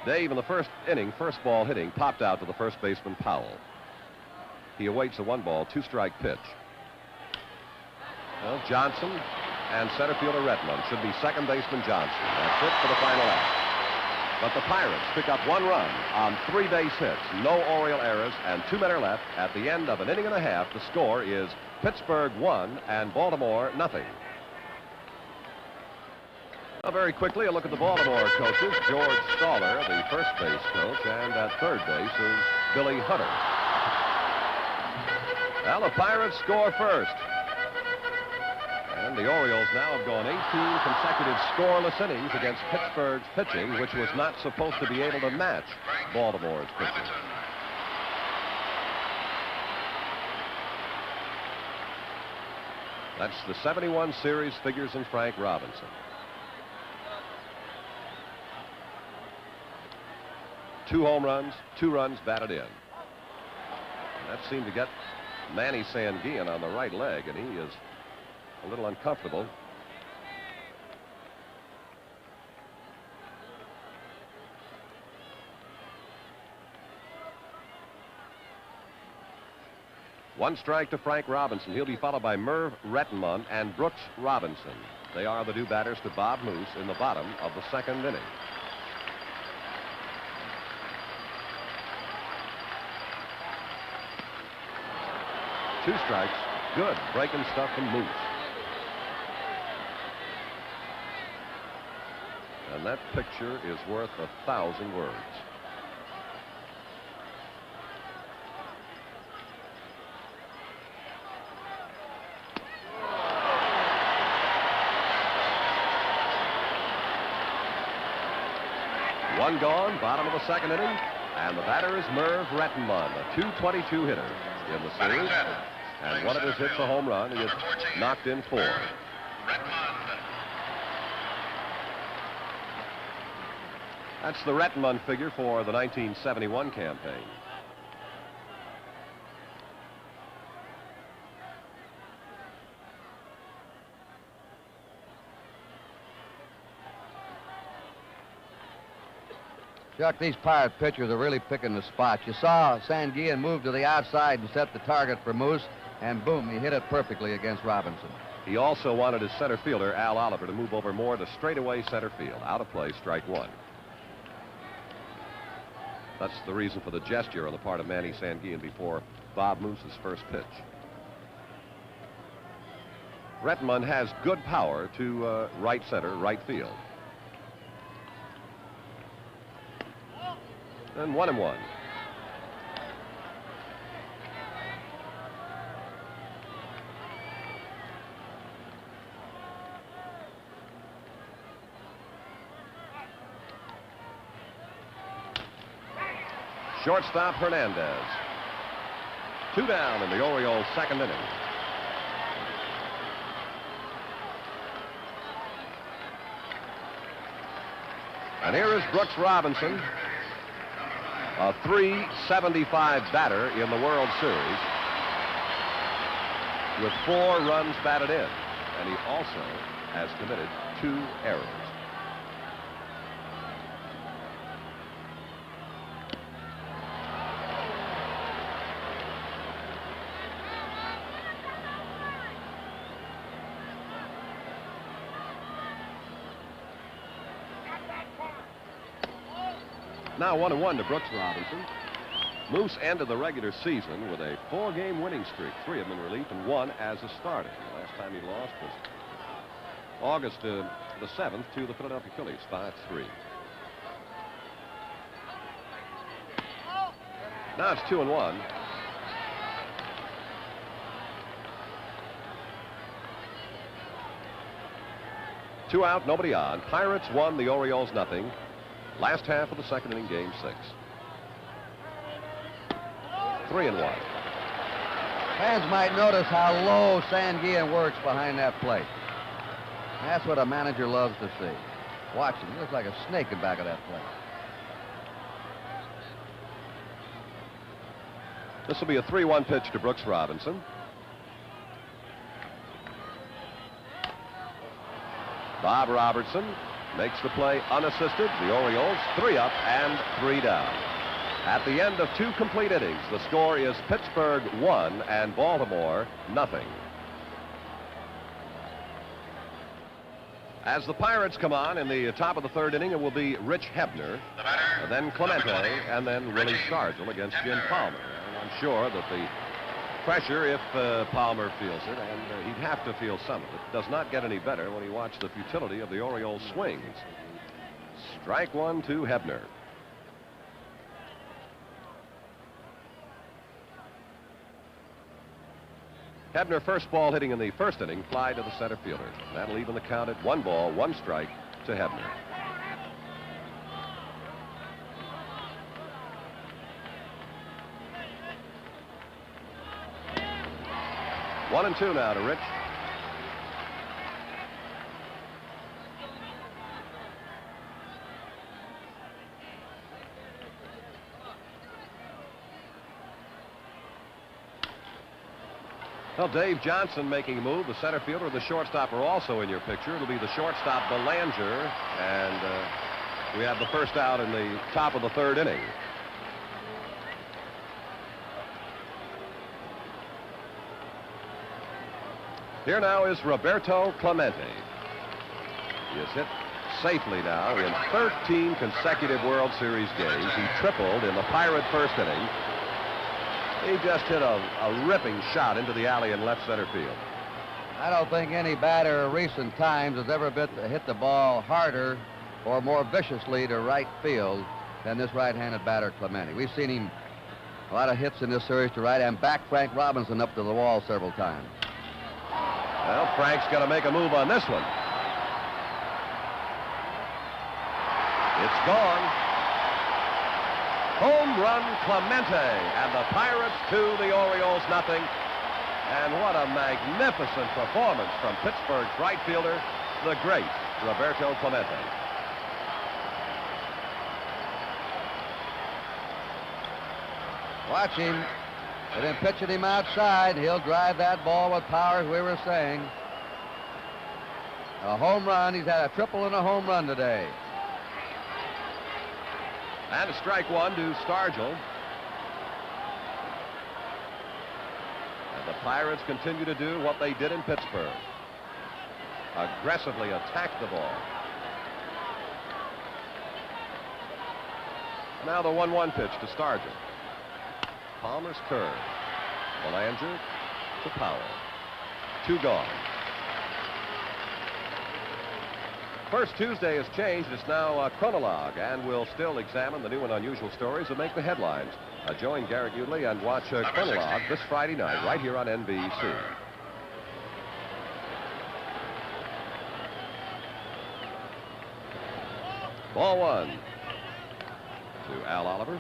Dave, in the first inning, first ball hitting, popped out to the first baseman Powell. He awaits a 1 ball, 2 strike pitch. Well, Johnson and center fielder Redmond should be second baseman Johnson. That's it for the final out. But the Pirates pick up 1 run on 3 base hits, no Oriole errors, and 2 men are left. At the end of an inning and a half, the score is Pittsburgh 1 and Baltimore 0. Now, very quickly, a look at the Baltimore coaches. George Staller, the first base coach, and at third base is Billy Hutter. Well, the Pirates score first. And the Orioles now have gone 18 consecutive scoreless innings against Pittsburgh's pitching, which was not supposed to be able to match Baltimore's pitching. That's the 71 series figures in Frank Robinson. 2 home runs, 2 runs batted in. And that seemed to get Manny Sanguillen on the right leg, and he is a little uncomfortable. One strike to Frank Robinson. He'll be followed by Merv Rettenmund and Brooks Robinson. They are the new batters to Bob Moose in the bottom of the second inning. Two strikes. Good breaking stuff from Moose. And that picture is worth 1,000 words. One gone, bottom of the second inning, and the batter is Merv Rettenmund, a .222 hitter in the series. And one of his hits a home run. He has knocked in 4. That's the Rettenmund figure for the 1971 campaign. Chuck, these Pirate pitchers are really picking the spots. You saw Sanguillen move to the outside and set the target for Moose, and boom, he hit it perfectly against Robinson. He also wanted his center fielder, Al Oliver, to move over more to straightaway center field. Out of play, strike one. That's the reason for the gesture on the part of Manny Sanguillen before Bob Moose's first pitch. Rettenmund has good power to right center, right field. And 1-1. Shortstop Hernandez. 2 down in the Orioles' second inning. And here is Brooks Robinson, a .375 batter in the World Series with 4 runs batted in. And he also has committed 2 errors. Now 1-1 to Brooks Robinson. Moose ended the regular season with a 4-game winning streak, 3 of them in relief and 1 as a starter. The last time he lost was August the 7th to the Philadelphia Phillies, 5-3. Now it's 2-1. Two out, nobody on. Pirates won, the Orioles nothing. Last half of the second inning, game 6. 3-1. Fans might notice how low Sanguillen works behind that plate. That's what a manager loves to see. Watch him. He looks like a snake in back of that plate. This will be a 3-1 pitch to Brooks Robinson. Bob Robertson makes the play unassisted. The Orioles 3 up and 3 down. At the end of 2 complete innings, the score is Pittsburgh 1 and Baltimore nothing. As the Pirates come on in the top of the 3rd inning, it will be Rich Hebner, then Clemente, and then Willie Stargell against Jim Palmer. And I'm sure that the pressure, if Palmer feels it, and he'd have to feel some of it, does not get any better when you watch the futility of the Orioles' swings. Strike 1 to Hebner. Hebner, first ball hitting in the 1st inning, fly to the center fielder. That'll even the count at 1 ball, 1 strike to Hebner. One and 2 now to Rich. Well, Dave Johnson making a move. The center fielder and the shortstop are also in your picture. It'll be the shortstop, Belanger, and we have the first out in the top of the 3rd inning. Here now is Roberto Clemente. He has hit safely now in 13 consecutive World Series games. He tripled in the Pirate first inning. He just hit a ripping shot into the alley in left center field. I don't think any batter in recent times has ever hit the ball harder or more viciously to right field than this right-handed batter, Clemente. We've seen him a lot of hits in this series to right and back Frank Robinson up to the wall several times. Well, Frank's got to make a move on this one. It's gone. Home run Clemente, and the Pirates 2, the Orioles nothing. And what a magnificent performance from Pittsburgh's right fielder, the great Roberto Clemente. Watch him. They've been pitching him outside. He'll drive that ball with power, as we were saying. A home run. He's had a triple and a home run today. And a strike one to Stargell. And the Pirates continue to do what they did in Pittsburgh. Aggressively attack the ball. Now the 1-1 pitch to Stargell. Palmer's curve. Belanger to Powell. 2 gone. First Tuesday has changed. It's now a chronologue, and we'll still examine the new and unusual stories that make the headlines. Join Garrett Utley and watch chronologue this Friday night right here on NBC. Ball 1 to Al Oliver.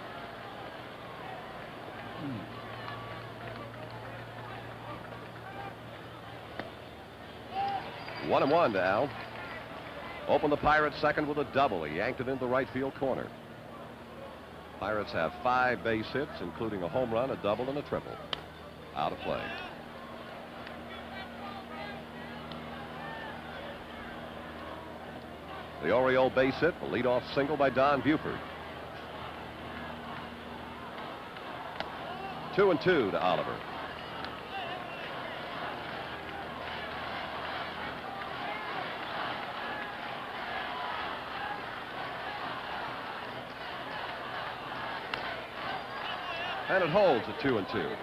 1-1 to Al. Opened the Pirates second with a double. He yanked it into the right field corner. Pirates have 5 base hits, including a home run, a double, and a triple. Out of play. The Oriole base hit, a leadoff single by Don Buford. 2-2 to Oliver. And it holds at 2-2.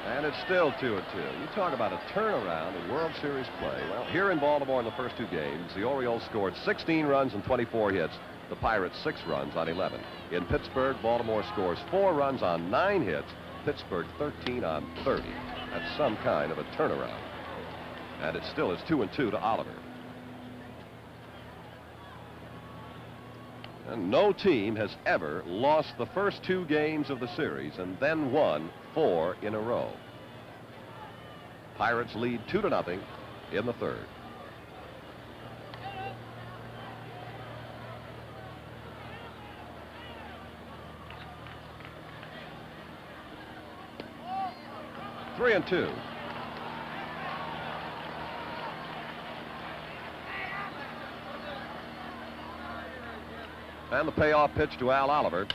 And it's still 2-2. You talk about a turnaround in World Series play. Well, here in Baltimore in the first 2 games, the Orioles scored 16 runs and 24 hits. The Pirates 6 runs on 11. In Pittsburgh, Baltimore scores 4 runs on 9 hits. Pittsburgh 13 on 30. That's some kind of a turnaround. And it still is 2-2 to Oliver. And no team has ever lost the first 2 games of the series and then won 4 in a row. Pirates lead 2-0 in the 3rd. Three and 2. And the payoff pitch to Al Oliver.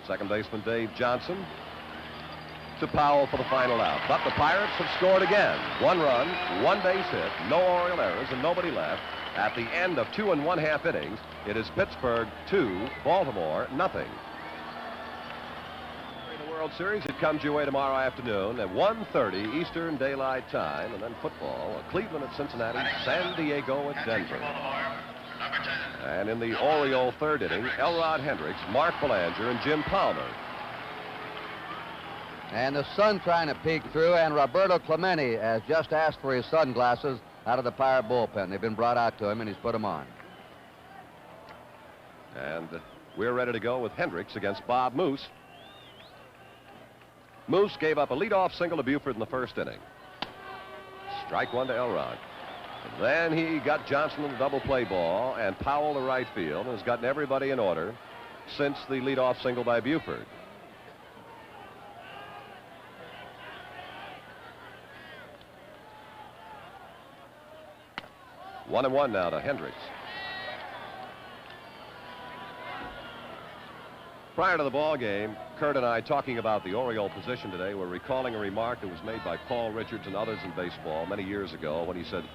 Second baseman Dave Johnson to Powell for the final out. But the Pirates have scored again. 1 run, 1 base hit, no Oriole errors, and nobody left. At the end of 2 1/2 innings, it is Pittsburgh 2, Baltimore nothing. In the World Series, it comes your way tomorrow afternoon at 1:30 Eastern Daylight Time, and then football, Cleveland at Cincinnati, San Diego at Denver. And in the Oriole 3rd inning, Elrod Hendricks, Mark Belanger, and Jim Palmer. And the sun trying to peek through, and Roberto Clemente has just asked for his sunglasses out of the Pirate bullpen. They've been brought out to him, and he's put them on. And we're ready to go with Hendricks against Bob Moose. Moose gave up a leadoff single to Buford in the 1st inning. Strike 1 to Elrod. And then he got Johnson in the double play ball and Powell to right field, and has gotten everybody in order since the leadoff single by Buford. 1-1 now to Hendricks. Prior to the ball game, Kurt and I, talking about the Oriole position today, were recalling a remark that was made by Paul Richards and others in baseball many years ago when he said,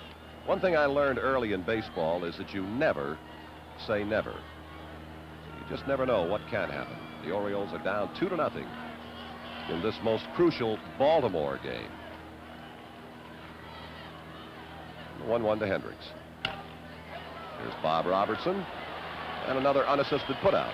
"One thing I learned early in baseball is that you never say never." You just never know what can happen. The Orioles are down 2-0 in this most crucial Baltimore game. 1-1 to Hendricks. Here's Bob Robertson, and another unassisted putout.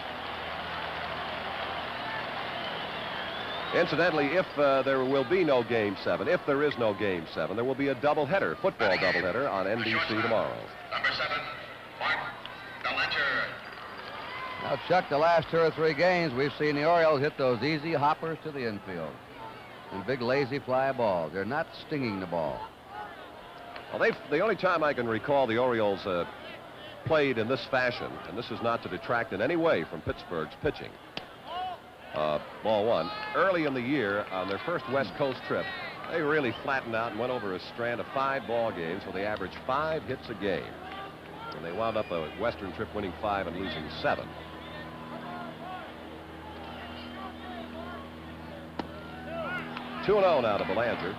Incidentally, if there will be no Game 7, if there is no Game 7, there will be a doubleheader, football doubleheader on NBC tomorrow. Number 7, Mark Clemente. Now, Chuck, the last 2 or 3 games, we've seen the Orioles hit those easy hoppers to the infield. And big, lazy fly balls. They're not stinging the ball. Well, the only time I can recall the Orioles played in this fashion, and this is not to detract in any way from Pittsburgh's pitching. Ball 1. Early in the year, on their first West Coast trip, they really flattened out and went over a strand of 5 ball games where they averaged 5 hits a game. And they wound up a Western trip winning 5 and losing 7. "2-0 now to Belanger.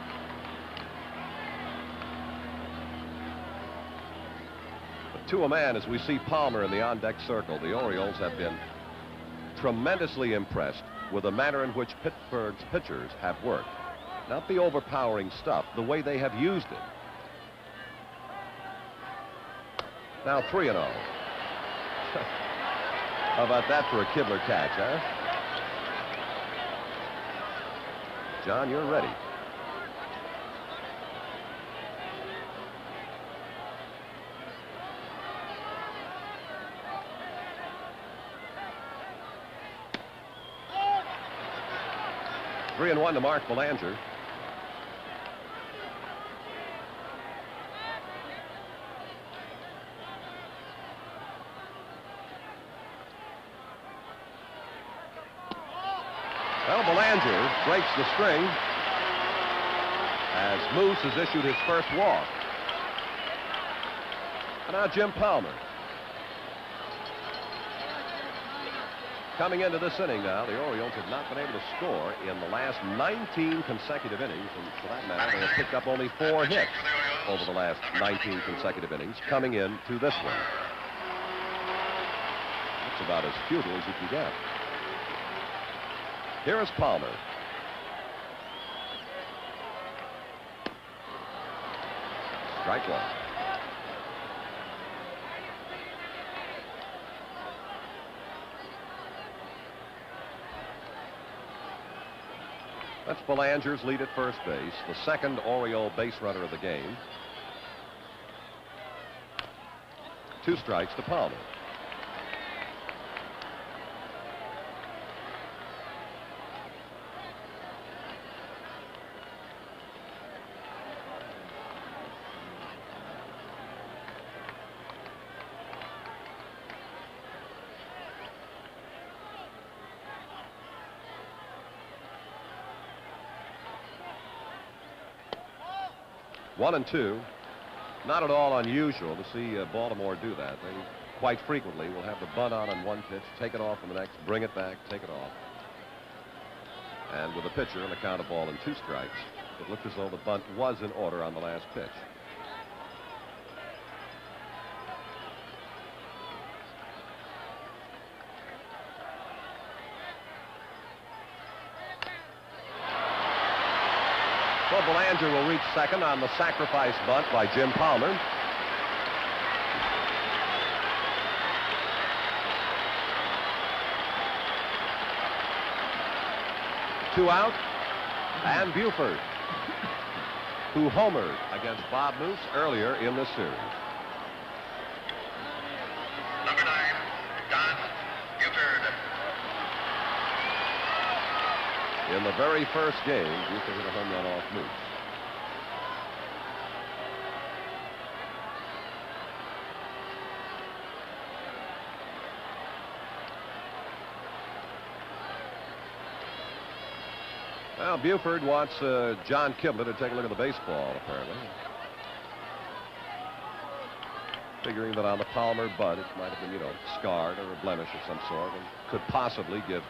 But to a man, as we see Palmer in the on-deck circle, the Orioles have been tremendously impressed with the manner in which Pittsburgh's pitchers have worked. Not the overpowering stuff, the way they have used it. Now 3-0. How about that for a Kibler catch, huh? John, you're ready. Three and 1 to Mark Belanger. Well, Belanger breaks the string as Moose has issued his first walk. And now Jim Palmer. Coming into this inning now, the Orioles have not been able to score in the last 19 consecutive innings, and for that matter, they have picked up only 4 hits over the last 19 consecutive innings, coming into this one. That's about as futile as you can get. Here is Palmer. Strike 1. That's Belanger's lead at first base, the second Oriole base runner of the game. 2 strikes to Palmer. One and 2. Not at all unusual to see Baltimore do that. They quite frequently will have the bunt on one pitch, take it off on the next, bring it back, take it off. And with the pitcher on the count of 1 and 2 strikes, it looked as though the bunt was in order on the last pitch. So Belanger will reach second on the sacrifice bunt by Jim Palmer. Two out, and Buford, who homered against Bob Moose earlier in this series. Number 9, Don Buford. In the very first game, Buford hit a home run off Moose. Well, Buford wants John Kibler to take a look at the baseball, apparently. figuring that on the Palmer butt, it might have been, you know, scarred or a blemish of some sort, and could possibly give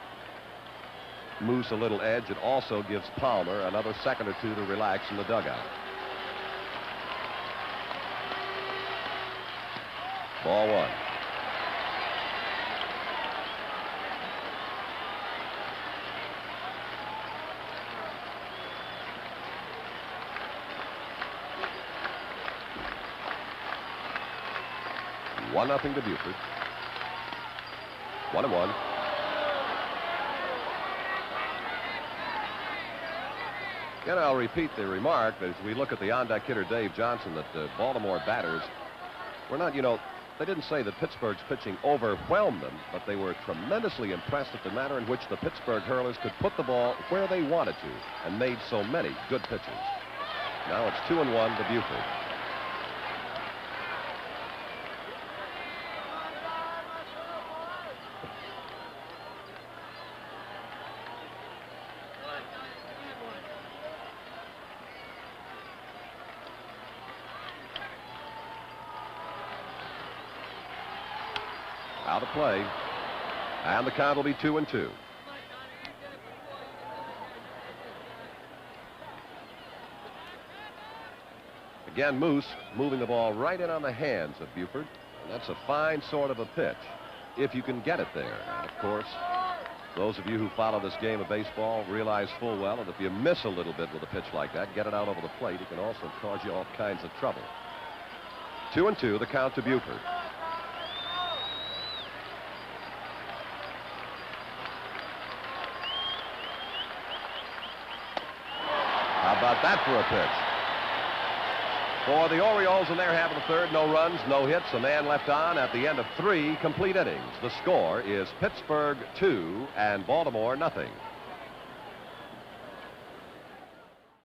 Moose a little edge. It also gives Palmer another second or two to relax in the dugout. Ball one. One nothing to Buford. 1-1. Again, I'll repeat the remark as we look at the on-deck hitter Dave Johnson that the Baltimore batters were not, you know, they didn't say that Pittsburgh's pitching overwhelmed them, but they were tremendously impressed at the manner in which the Pittsburgh hurlers could put the ball where they wanted to and made so many good pitches. Now it's 2-1 to Buford. Out of play, and the count will be 2-2. Again, Moose moving the ball right in on the hands of Buford. And that's a fine sort of a pitch, if you can get it there. And of course, those of you who follow this game of baseball realize full well that if you miss a little bit with a pitch like that, get it out over the plate, it can also cause you all kinds of trouble. 2-2, the count to Buford. How about that for a pitch? For the Orioles in their half of the third, no runs, no hits, a man left on at the end of 3 complete innings. The score is Pittsburgh 2 and Baltimore nothing.